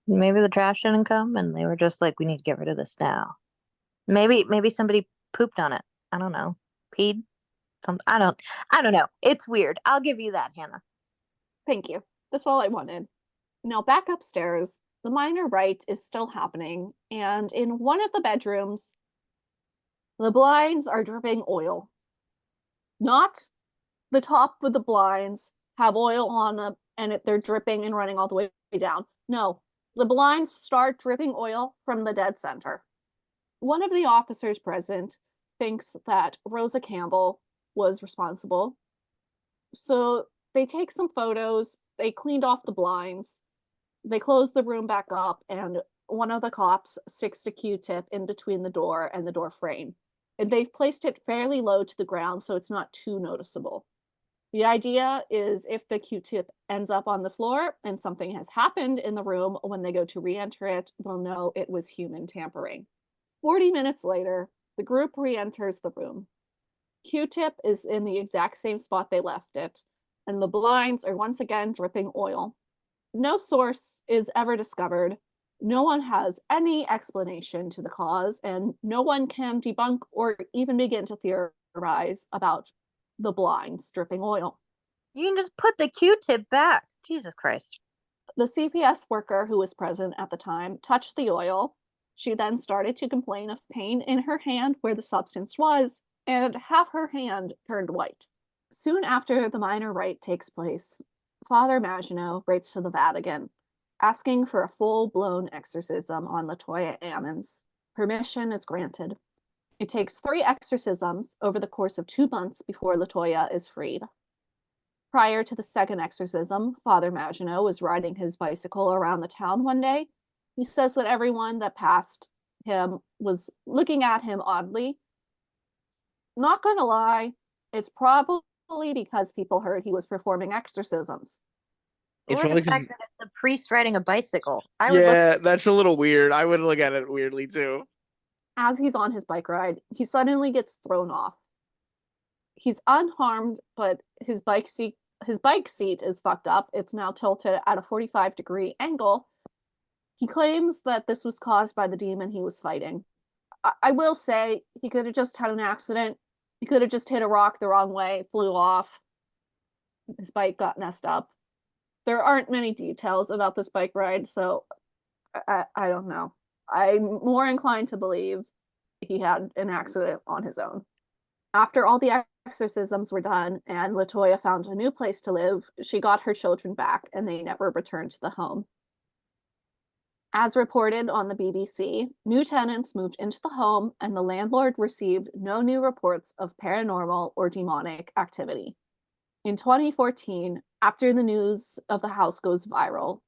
maybe the trash didn't come and they were just like, we need to get rid of this now. Maybe somebody pooped on it. I don't know. Peed? I don't know. It's weird. I'll give you that, Hannah. Thank you. That's all I wanted. Now back upstairs, the minor rite is still happening, and in one of the bedrooms, the blinds are dripping oil. Not the top of the blinds have oil on them and they're dripping and running all the way down. No, the blinds start dripping oil from the dead center. One of the officers present thinks that Rosa Campbell was responsible. So they take some photos, they cleaned off the blinds, they close the room back up, and one of the cops sticks a Q-tip in between the door and the door frame. And they've placed it fairly low to the ground so it's not too noticeable. The idea is if the Q-tip ends up on the floor and something has happened in the room, when they go to re-enter it, they'll know it was human tampering. 40 minutes later, the group re-enters the room. Q-tip is in the exact same spot they left it, and the blinds are once again dripping oil. No source is ever discovered. No one has any explanation to the cause, and no one can debunk or even begin to theorize about the blinds dripping oil. You can just put the Q-tip back. Jesus Christ. The CPS worker who was present at the time touched the oil. She then started to complain of pain in her hand where the substance was, and half her hand turned white. Soon after the minor rite takes place, Father Maginot writes to the Vatican, asking for a full-blown exorcism on Latoya Ammons. Permission is granted. It takes 3 exorcisms over the course of 2 months before Latoya is freed. Prior to the second exorcism, Father Maginot was riding his bicycle around the town one day. He says that everyone that passed him was looking at him oddly. Not gonna lie, it's probably because people heard he was performing exorcisms. It's Or probably the fact because that it's a priest riding a bicycle. that's a little weird. I would look at it weirdly too. As he's on his bike ride, he suddenly gets thrown off. He's unharmed, but his bike seat is fucked up. It's now tilted at a 45-degree angle. He claims that this was caused by the demon he was fighting. I will say he could have just had an accident. He could have just hit a rock the wrong way, flew off. His bike got messed up. There aren't many details about this bike ride, so I don't know. I'm more inclined to believe he had an accident on his own. After all the exorcisms were done and Latoya found a new place to live, she got her children back and they never returned to the home. As reported on the BBC, new tenants moved into the home and the landlord received no new reports of paranormal or demonic activity. In 2014, after the news of the house goes viral,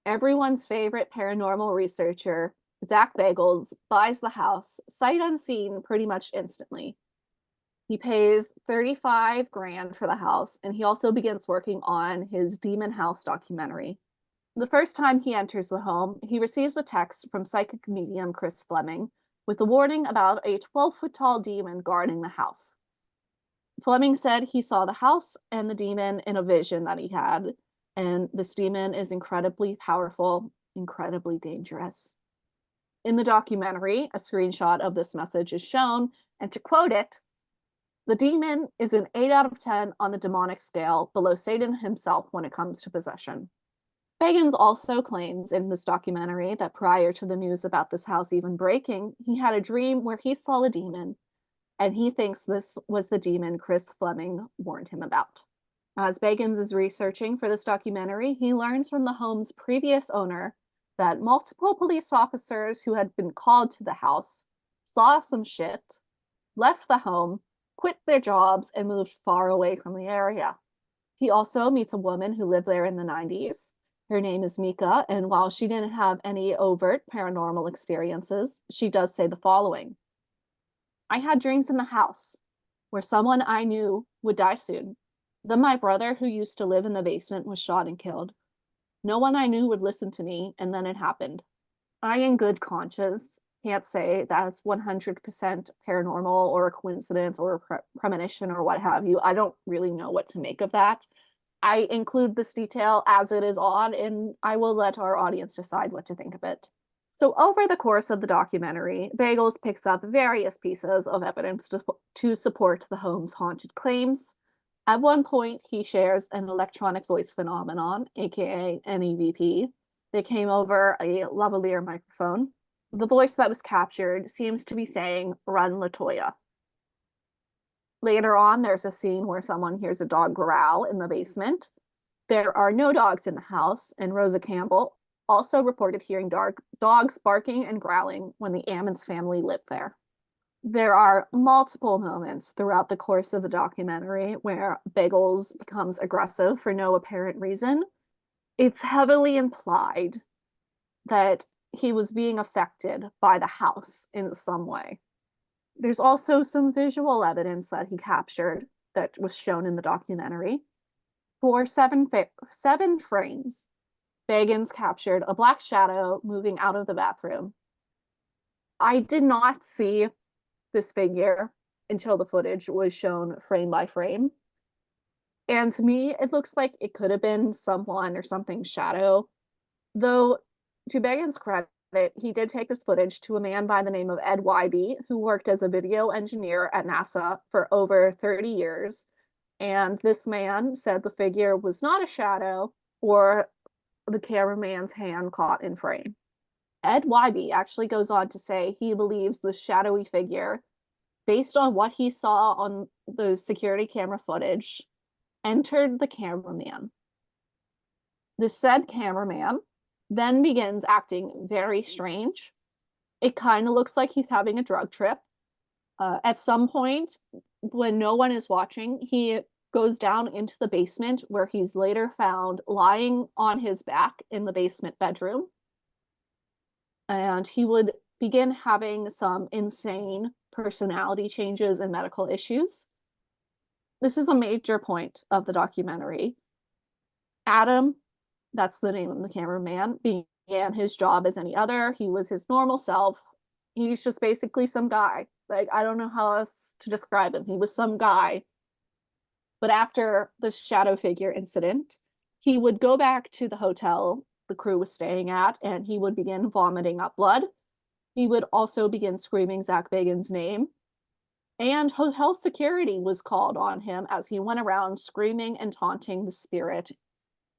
everyone's favorite paranormal researcher, Zak Bagels, buys the house sight unseen pretty much instantly. He pays 35 grand for the house, and he also begins working on his Demon House documentary. The first time he enters the home, he receives a text from psychic medium Chris Fleming with a warning about a 12-foot-tall demon guarding the house. Fleming said he saw the house and the demon in a vision that he had, and this demon is incredibly powerful, incredibly dangerous. In the documentary, a screenshot of this message is shown, and to quote it, "The demon is an 8 out of 10 on the demonic scale, below Satan himself when it comes to possession." Bagans also claims in this documentary that prior to the news about this house even breaking, he had a dream where he saw a demon, and he thinks this was the demon Chris Fleming warned him about. As Bagans is researching for this documentary, he learns from the home's previous owner that multiple police officers who had been called to the house saw some shit, left the home, quit their jobs, and moved far away from the area. He also meets a woman who lived there in the 90s. Her name is Mika, and while she didn't have any overt paranormal experiences, she does say the following. I had dreams in the house where someone I knew would die soon. Then my brother, who used to live in the basement, was shot and killed. No one I knew would listen to me, and then it happened. I, in good conscience, can't say that's 100% paranormal or a coincidence or a premonition or what have you. I don't really know what to make of that. I include this detail as it is odd, and I will let our audience decide what to think of it. So over the course of the documentary, Bagels picks up various pieces of evidence to support the home's haunted claims. At one point, he shares an electronic voice phenomenon, aka an EVP, that came over a lavalier microphone. The voice that was captured seems to be saying, "Run, Latoya." Later on, there's a scene where someone hears a dog growl in the basement. There are no dogs in the house, and Rosa Campbell also reported hearing dogs barking and growling when the Ammons family lived there. There are multiple moments throughout the course of the documentary where Bagels becomes aggressive for no apparent reason. It's heavily implied that he was being affected by the house in some way. There's also some visual evidence that he captured that was shown in the documentary. For seven frames, Bagans captured a black shadow moving out of the bathroom. I did not see this figure until the footage was shown frame by frame. And to me, it looks like it could have been someone or something's shadow. Though, to Bagans' credit, he did take this footage to a man by the name of Ed Wybe, who worked as a video engineer at NASA for over 30 years. And this man said the figure was not a shadow or the cameraman's hand caught in frame. Ed Wybe actually goes on to say he believes the shadowy figure, based on what he saw on the security camera footage, entered the cameraman. The said cameraman then begins acting very strange. It kind of looks like he's having a drug trip. At some point, when no one is watching, he goes down into the basement where he's later found lying on his back in the basement bedroom. And he would begin having some insane personality changes and medical issues. This is a major point of the documentary. Adam, that's the name of the cameraman, began his job as any other. He was his normal self. He's just basically some guy. Like, I don't know how else to describe him. He was some guy. But after the shadow figure incident, he would go back to the hotel the crew was staying at, and he would begin vomiting up blood. He would also begin screaming Zak Bagels' name. And hotel security was called on him as he went around screaming and taunting the spirit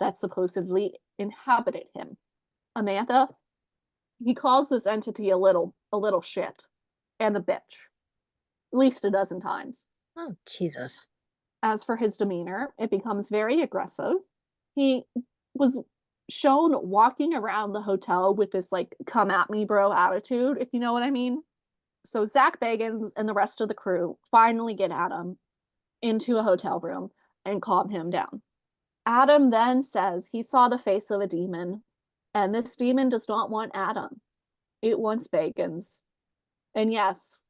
that supposedly inhabited him. Amanda, he calls this entity a little shit and a bitch, at least a dozen times. Oh, Jesus. As for his demeanor, it becomes very aggressive. He was shown walking around the hotel with this like come at me bro attitude, if you know what I mean. So Zak Bagels and the rest of the crew finally get Adam into a hotel room and calm him down. Adam then says he saw the face of a demon, and this demon does not want Adam. It wants Bagels. And yes,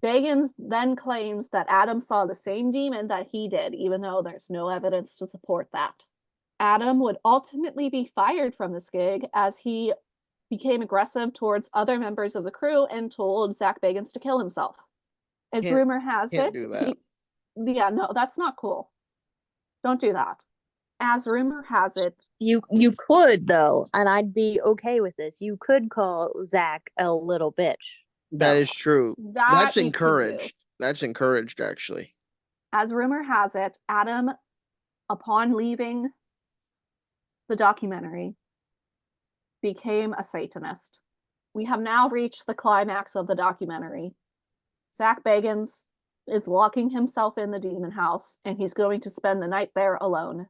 Bagans then claims that Adam saw the same demon that he did, even though there's no evidence to support that. Adam would ultimately be fired from this gig as he became aggressive towards other members of the crew and told Zak Bagels to kill himself. As rumor has it, yeah, no, that's not cool. Don't do that. As rumor has it, you could though, and I'd be okay with this. You could call Zak a little bitch. That is true. That's you encouraged. That's encouraged, actually. As rumor has it, Adam, upon leaving the documentary, became a Satanist. We have now reached the climax of the documentary. Zak Bagels is locking himself in the demon house, and he's going to spend the night there alone.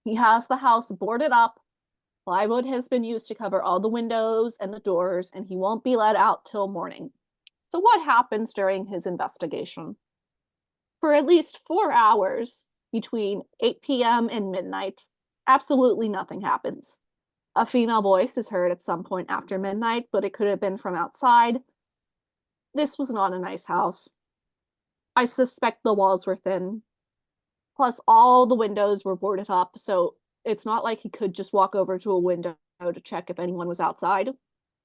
He has the house boarded up. Plywood has been used to cover all the windows and the doors, and he won't be let out till morning. So what happens during his investigation? For at least 4 hours between 8 p.m. and midnight, absolutely nothing happens. A female voice is heard at some point after midnight, but it could have been from outside. This was not a nice house. I suspect the walls were thin. Plus, all the windows were boarded up, so it's not like he could just walk over to a window to check if anyone was outside.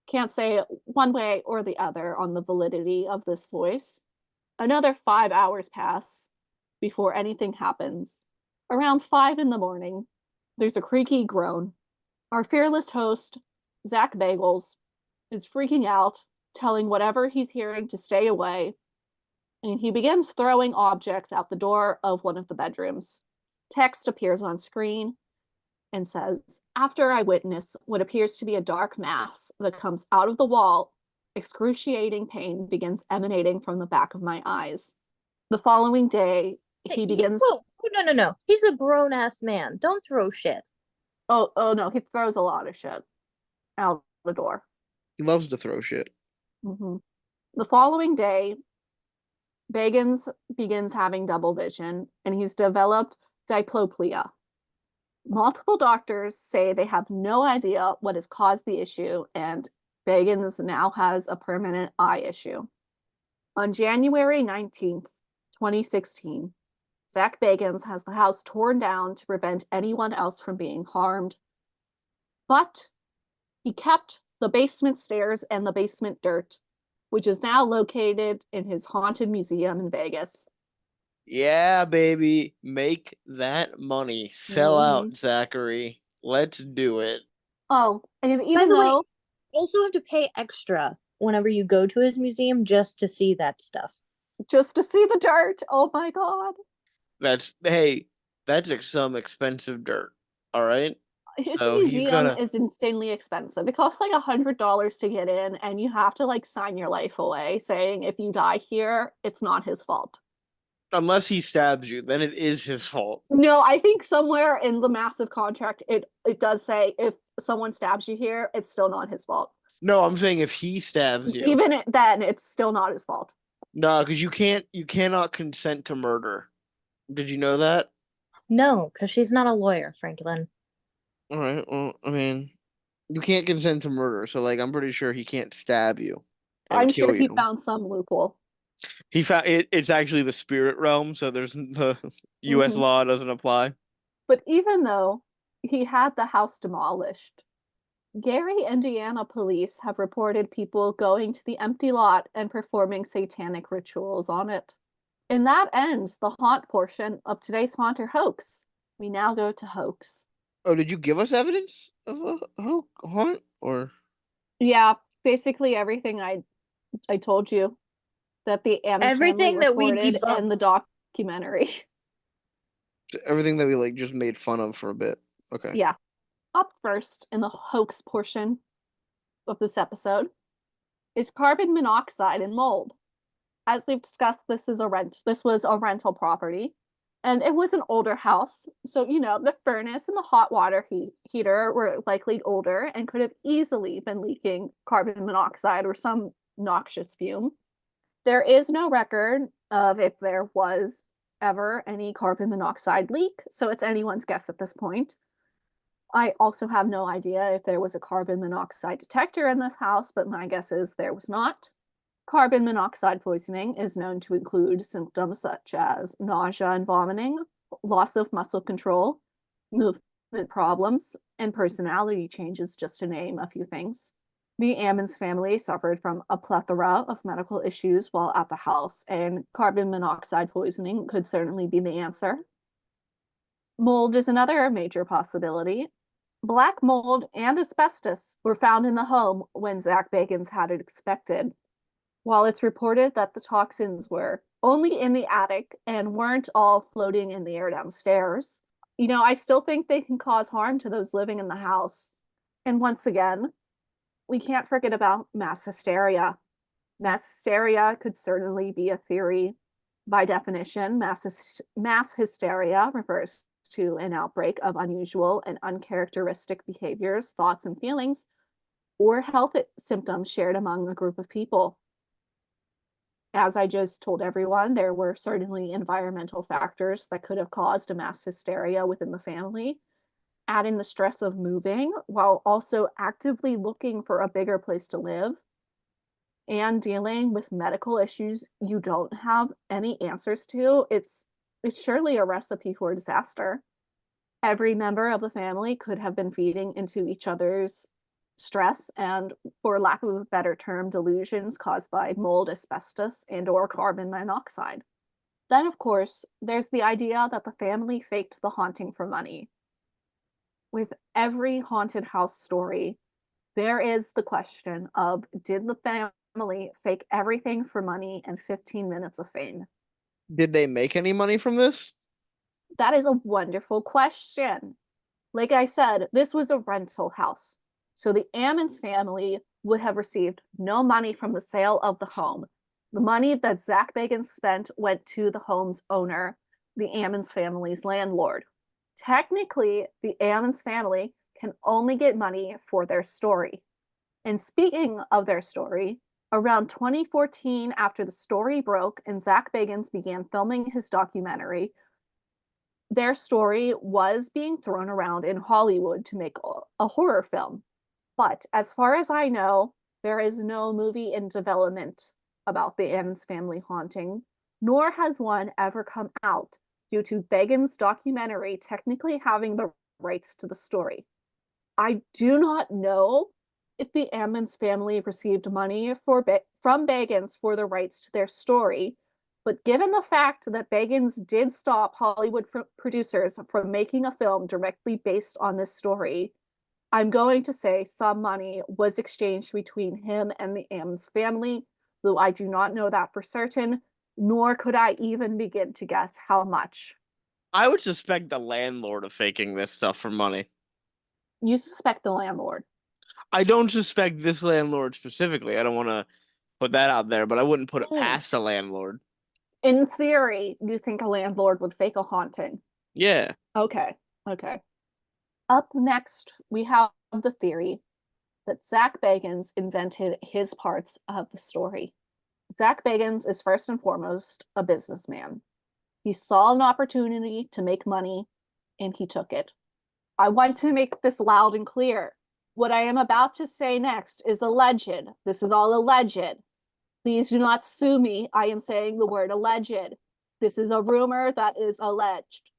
Can't say one way or the other on the validity of this voice. Another 5 hours pass before anything happens. Around 5 in the morning, there's a creaky groan. Our fearless host, Zak Bagels, is freaking out, telling whatever he's hearing to stay away, and he begins throwing objects out the door of one of the bedrooms. Text appears on screen and says, "After I witness what appears to be a dark mass that comes out of the wall, excruciating pain begins emanating from the back of my eyes." The following day, he begins. Whoa, no. He's a grown ass man. Don't throw shit. Oh no, he throws a lot of shit out the door. He loves to throw shit. Mm-hmm. The following day, Bagans begins having double vision, and he's developed diplopia. Multiple doctors say they have no idea what has caused the issue, and Bagans now has a permanent eye issue. On January 19th, 2016, Zak Bagels has the house torn down to prevent anyone else from being harmed. But he kept the basement stairs and the basement dirt, which is now located in his haunted museum in Vegas. Yeah, baby. Make that money. Sell out, Zachary. Let's do it. Oh, and By even the way, though you also have to pay extra whenever you go to his museum just to see that stuff. just to see the dirt, oh my god. That's some expensive dirt. All right. His So he's museum gonna. is insanely expensive. It costs like $100 to get in, and you have to like sign your life away saying if you die here, it's not his fault. Unless he stabs you, then it is his fault. No, I think somewhere in the massive contract it does say if someone stabs you here, it's still not his fault. No, I'm saying if he stabs you. Even then, it's still not his fault. No, because you cannot consent to murder. Did you know that? No, because she's not a lawyer, Franklin. All right. Well, I mean, you can't consent to murder, so like I'm pretty sure he can't stab you and I'm kill sure he you. found some loophole. He found it's actually the spirit realm, so there's the U.S. law doesn't apply. But even though he had the house demolished, Gary, Indiana police have reported people going to the empty lot and performing satanic rituals on it. And that ends the haunt portion of today's Haunt or Hoax. We now go to hoax. Oh, did you give us evidence of a haunt or? Yeah, basically everything I told you that the Ammons Everything family that we reported in the debunked. documentary. Everything that we like just made fun of for a bit. Okay. Yeah. Up first in the hoax portion of this episode is carbon monoxide and mold. As we've discussed, this was a rental property, and it was an older house. So, the furnace and the hot water heater were likely older and could have easily been leaking carbon monoxide or some noxious fume. There is no record of if there was ever any carbon monoxide leak, so it's anyone's guess at this point. I also have no idea if there was a carbon monoxide detector in this house, but my guess is there was not. Carbon monoxide poisoning is known to include symptoms such as nausea and vomiting, loss of muscle control, movement problems, and personality changes, just to name a few things. The Ammons family suffered from a plethora of medical issues while at the house, and carbon monoxide poisoning could certainly be the answer. Mold is another major possibility. Black mold and asbestos were found in the home when Zak Bagels had it inspected. While it's reported that the toxins were only in the attic and weren't all floating in the air downstairs, I still think they can cause harm to those living in the house. And once again, we can't forget about mass hysteria. Mass hysteria could certainly be a theory. By definition, mass hysteria refers to an outbreak of unusual and uncharacteristic behaviors, thoughts, and feelings, or health symptoms shared among a group of people. As I just told everyone, there were certainly environmental factors that could have caused a mass hysteria within the family, adding the stress of moving while also actively looking for a bigger place to live and dealing with medical issues you don't have any answers to. It's surely a recipe for disaster. Every member of the family could have been feeding into each other's stress and, for lack of a better term, delusions caused by mold, asbestos, and or carbon monoxide. Then, of course, there's the idea that the family faked the haunting for money. With every haunted house story, there is the question of, did the family fake everything for money and 15 minutes of fame? Did they make any money from this? That is a wonderful question. Like I said, this was a rental house. So the Ammons family would have received no money from the sale of the home. The money that Zak Bagels spent went to the home's owner, the Ammons family's landlord. Technically, the Ammons family can only get money for their story. And speaking of their story, around 2014, after the story broke and Zak Bagels began filming his documentary, their story was being thrown around in Hollywood to make a horror film. But as far as I know, there is no movie in development about the Ammons family haunting, nor has one ever come out due to Bagans' documentary technically having the rights to the story. I do not know if the Ammons family received money from Bagans for the rights to their story, but given the fact that Bagans did stop Hollywood producers from making a film directly based on this story, I'm going to say some money was exchanged between him and the Ammons family, though I do not know that for certain, nor could I even begin to guess how much. I would suspect the landlord of faking this stuff for money. You suspect the landlord. I don't suspect this landlord specifically. I don't want to put that out there, but I wouldn't put it Mm. past a landlord. In theory, you think a landlord would fake a haunting? Yeah. Okay. Up next, we have the theory that Zak Bagels invented his parts of the story. Zak Bagels is first and foremost a businessman. He saw an opportunity to make money and he took it. I want to make this loud and clear. What I am about to say next is alleged. This is all alleged. Please do not sue me. I am saying the word alleged. This is a rumor that is alleged.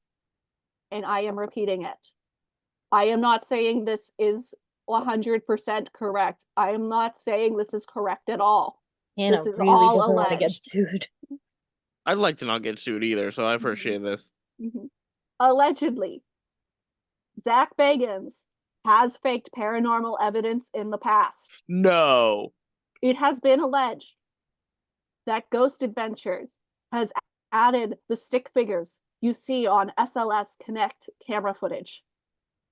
And I am repeating it. I am not saying this is 100% correct. I am not saying this is correct at all. Anna this is really all doesn't want to get alleged. sued. I'd like to not get sued either, so I appreciate this. Allegedly, Zak Bagels has faked paranormal evidence in the past. No. It has been alleged that Ghost Adventures has added the stick figures you see on SLS Connect camera footage.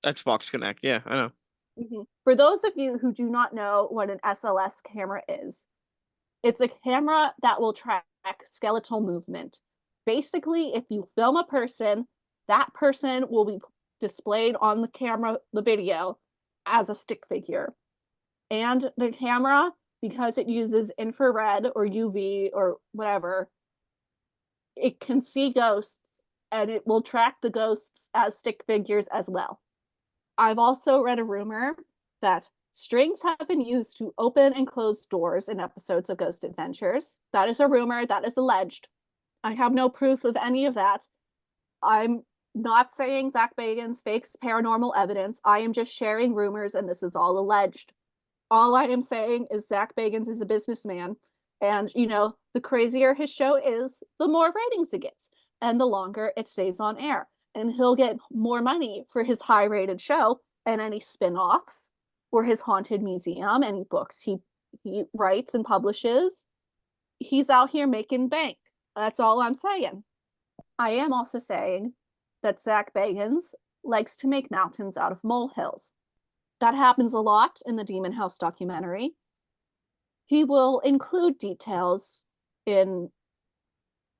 Xbox Connect, yeah, I know. For those of you who do not know what an SLS camera is, it's a camera that will track skeletal movement. Basically, if you film a person, that person will be displayed on the camera, the video, as a stick figure. And the camera, because it uses infrared or UV or whatever, it can see ghosts and it will track the ghosts as stick figures as well. I've also read a rumor that strings have been used to open and close doors in episodes of Ghost Adventures. That is a rumor, that is alleged. I have no proof of any of that. I'm not saying Zak Bagels fakes paranormal evidence. I am just sharing rumors, and this is all alleged. All I am saying is Zak Bagels is a businessman, and the crazier his show is, the more ratings it gets, and the longer it stays on air. And he'll get more money for his high-rated show and any spin-offs, or his haunted museum, any books he writes and publishes. He's out here making bank. That's all I'm saying. I am also saying that Zak Bagels likes to make mountains out of molehills. That happens a lot in the Demon House documentary. He will include details in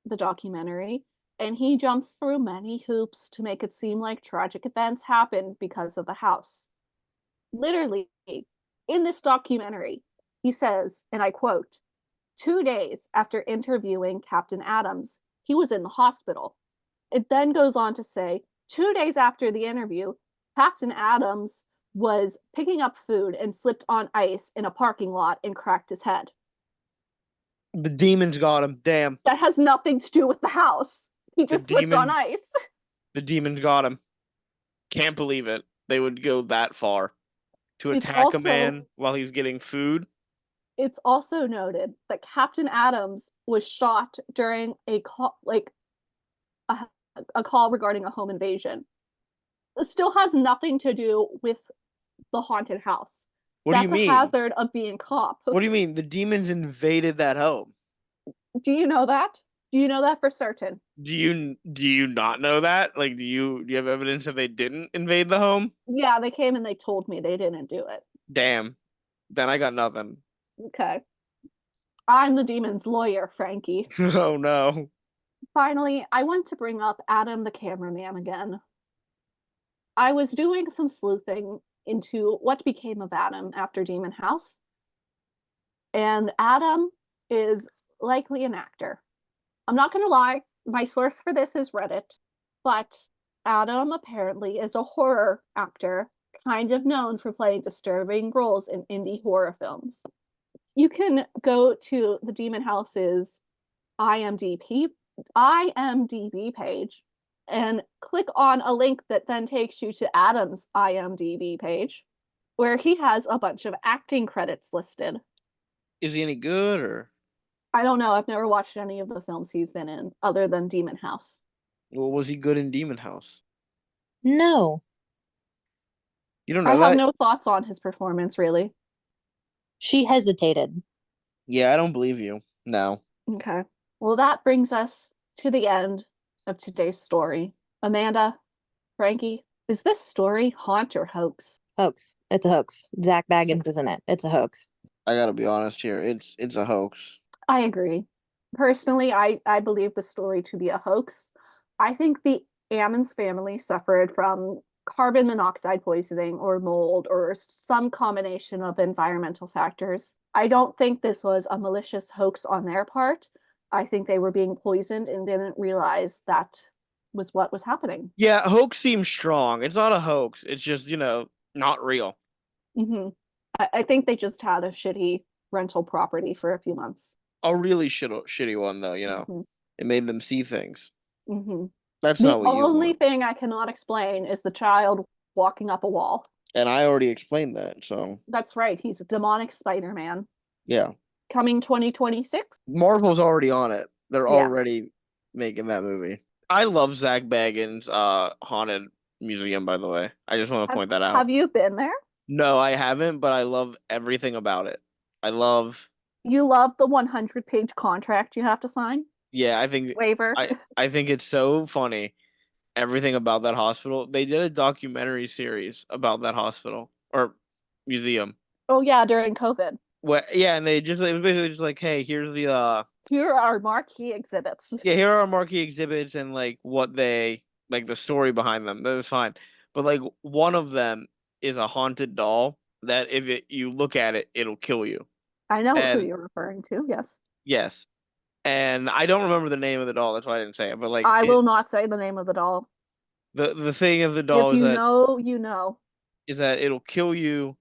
the documentary, and he jumps through many hoops to make it seem like tragic events happened because of the house. Literally, in this documentary, he says, and I quote, 2 days after interviewing Captain Addams, he was in the hospital. It then goes on to say, 2 days after the interview, Captain Addams was picking up food and slipped on ice in a parking lot and cracked his head. The demons got him. Damn. That has nothing to do with the house. He just slipped on demons- ice. The demons got him. Can't believe it. They would go that far to It's attack a also- man while he's getting food. It's also noted that Captain Addams was shot during a call, a call regarding a home invasion. It still has nothing to do with the haunted house. What do you That's mean? a hazard of being cop. What do you mean? The demons invaded that home. Do you know that? Do you know that for certain? Do you not know that? Like, do you have evidence that they didn't invade the home? Yeah, they came and they told me they didn't do it. Damn. Then I got nothing. Okay. I'm the demon's lawyer, Frankie. Oh no. Finally, I want to bring up Adam the cameraman again. I was doing some sleuthing into what became of Adam after Demon House. And Adam is likely an actor. I'm not going to lie, my source for this is Reddit, but Adam apparently is a horror actor, kind of known for playing disturbing roles in indie horror films. You can go to the Demon House's IMDb page and click on a link that then takes you to Adam's IMDb page, where he has a bunch of acting credits listed. Is he any good or? I don't know. I've never watched any of the films he's been in other than Demon House. Well, was he good in Demon House? No. You don't know I that? have no thoughts on his performance, really. She hesitated. Yeah, I don't believe you. No. Okay. Well, that brings us to the end of today's story. Amanda, Frankie, is this story haunt or hoax? Hoax. It's a hoax. Zak Bagans isn't it? It's a hoax. I gotta be honest here. It's a hoax. I agree. Personally, I believe the story to be a hoax. I think the Ammons family suffered from carbon monoxide poisoning or mold or some combination of environmental factors. I don't think this was a malicious hoax on their part. I think they were being poisoned and didn't realize that was what was happening. Yeah, hoax seems strong. It's not a hoax. It's just, not real. Mm-hmm. I think they just had a shitty rental property for a few months. A really shitty one, though, Mm-hmm. It made them see things. Mm-hmm. That's The not what you only want. thing I cannot explain is the child walking up a wall. And I already explained that, so. That's right. He's a demonic Spider-Man. Yeah. Coming 2026. Marvel's already on it. They're Yeah. already making that movie. I love Zak Bagans' haunted museum, by the way. I just want to point that out. Have you been there? No, I haven't, but I love everything about it. You love the 100-page contract you have to sign? Yeah, I think Waiver? I think it's so funny. Everything about that hospital. They did a documentary series about that hospital or museum. Oh yeah, during COVID. Yeah, and it was basically just like, hey, here's the Here are marquee exhibits. yeah, here are our marquee exhibits and like what they like the story behind them. That was fine. But like one of them is a haunted doll that if you look at it, it'll kill you. I know who And- you're referring to, yes. Yes. And I don't remember the name of the doll, that's why I didn't say it. But like I will not say the name of the doll. the thing of the doll If is you that know, you know. is that it'll kill you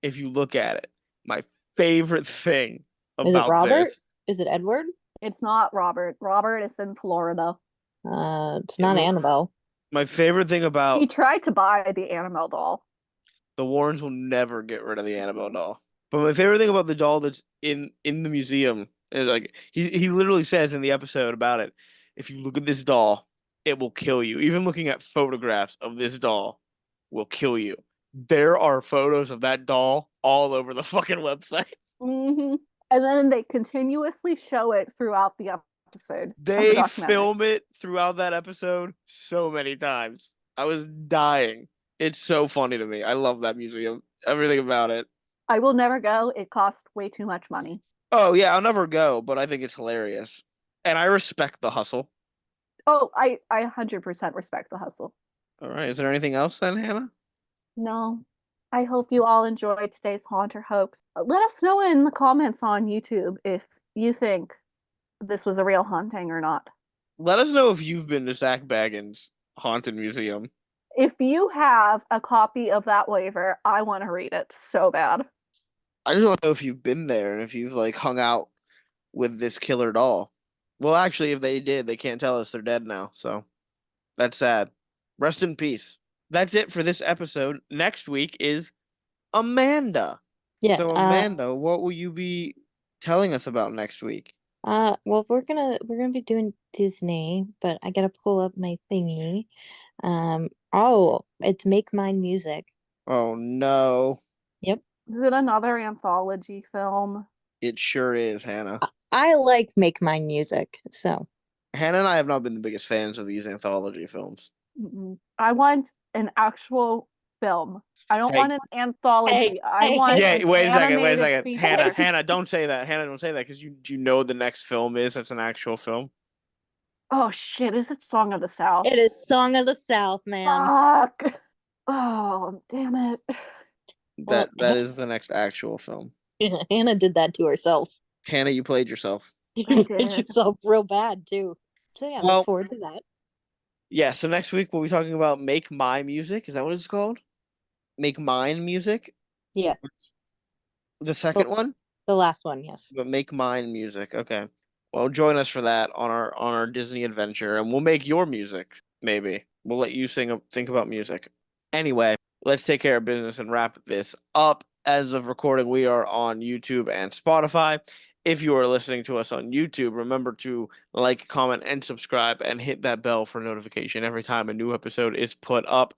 if you look at it. My favorite thing Is it about Robert? this. Is it Edward? It's not Robert. Robert is in Florida. It's not will- Annabelle. My favorite thing about He tried to buy the Annabelle doll. the Warrens will never get rid of the Annabelle doll. But my favorite thing about the doll that's in the museum is like he literally says in the episode about it, if you look at this doll, it will kill you. Even looking at photographs of this doll will kill you. There are photos of that doll all over the fucking website. Mm-hmm. And then they continuously show it throughout the episode. of the They documentary. film it throughout that episode so many times. I was dying. It's so funny to me. I love that museum. Everything about it. I will never go. It costs way too much money. Oh yeah, I'll never go, but I think it's hilarious. And I respect the hustle. Oh, I 100% respect the hustle. All right. Is there anything else then, Hannah? No. I hope you all enjoyed today's Haunt or Hoax. Let us know in the comments on YouTube if you think this was a real haunting or not. Let us know if you've been to Zak Bagans' Haunted Museum. If you have a copy of that waiver, I want to read it so bad. I just want to know if you've been there and if you've like hung out with this killer doll. Well, actually, if they did, they can't tell us they're dead now. So that's sad. Rest in peace. That's it for this episode. Next week is Amanda. Yeah. So Amanda, what will you be telling us about next week? Well, we're gonna be doing Disney, but I gotta pull up my thingy. Oh, it's Make Mine Music. Oh no. Yep. Is it another anthology film? It sure is, Hannah. I like Make Mine Music, so Hannah and I have not been the biggest fans of these anthology films. I want an actual film. I don't Hey. want an anthology. I want Yeah, an wait a second, wait a animated second. Hannah, feature. Hannah, don't say that. Hannah, don't say that because you know the next film is that's an actual film. Oh shit, is it Song of the South? it is Song of the South, man. Fuck. Oh, damn it. Well, That is the next actual film. Hannah did that to herself. Hannah, you played yourself. You I played did. yourself real bad too. So yeah, Well- look forward to that. Yeah, so next week we'll be talking about Make My Music. Is that what it's called? Make Mine Music? Yeah, The second one? the last one, yes. But Make Mine Music. Okay. Well, join us for that on our Disney adventure, and we'll make your music. Maybe we'll let you think about music. Anyway, let's take care of business and wrap this up. As of recording, we are on YouTube and Spotify. If you are listening to us on YouTube, remember to like, comment, and subscribe, and hit that bell for notification every time a new episode is put up.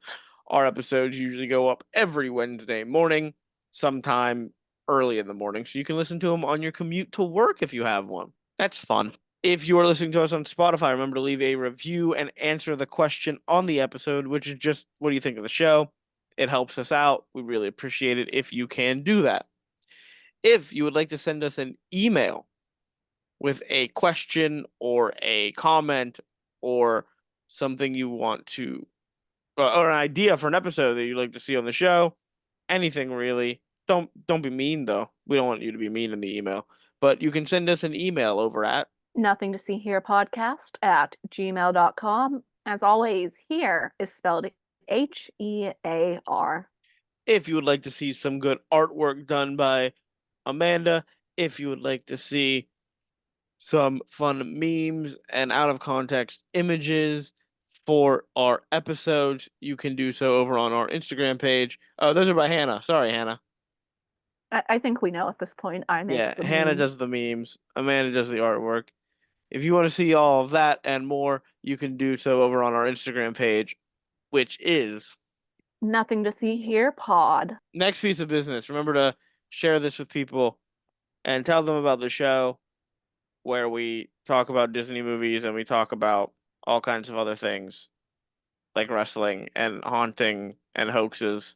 Our episodes usually go up every Wednesday morning, sometime early in the morning, so you can listen to them on your commute to work if you have one. That's fun. If you are listening to us on Spotify, remember to leave a review and answer the question on the episode, which is just, what do you think of the show? It helps us out. We really appreciate it if you can do that. If you would like to send us an email with a question or a comment or something you want to, or an idea for an episode that you'd like to see on the show, anything really. Don't be mean though. We don't want you to be mean in the email. But you can send us an email over at Nothing to see here podcast at gmail.com. As always, here is spelled HEAR. if you would like to see some good artwork done by Amanda, if you would like to see some fun memes and out of context images for our episodes, you can do so over on our Instagram page. Oh, those are by Hannah. Sorry, Hannah. I think we know at this point. I make Yeah, the Hannah memes. does the memes. Amanda does the artwork. If you want to see all of that and more, you can do so over on our Instagram page, which is Nothing to see here pod. next piece of business. Remember to share this with people and tell them about the show where we talk about Disney movies and we talk about all kinds of other things like wrestling and haunting and hoaxes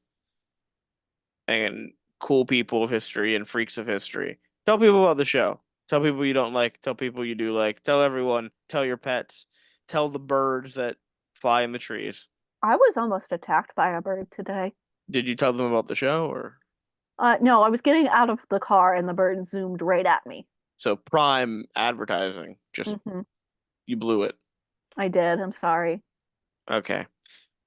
and cool people of history and freaks of history. Tell people about the show. Tell people you don't like. Tell people you do like. Tell everyone. Tell your pets. Tell the birds that fly in the trees. I was almost attacked by a bird today. Did you tell them about the show or? No, I was getting out of the car and the bird zoomed right at me. So prime advertising. Just you blew it. I did. I'm sorry. Okay.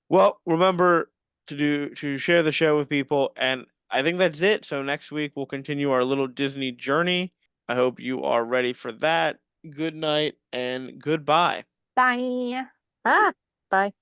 Well, remember to share the show with people, and I think that's it. So next week we'll continue our little Disney journey. I hope you are ready for that. Good night and goodbye. Bye. Bye.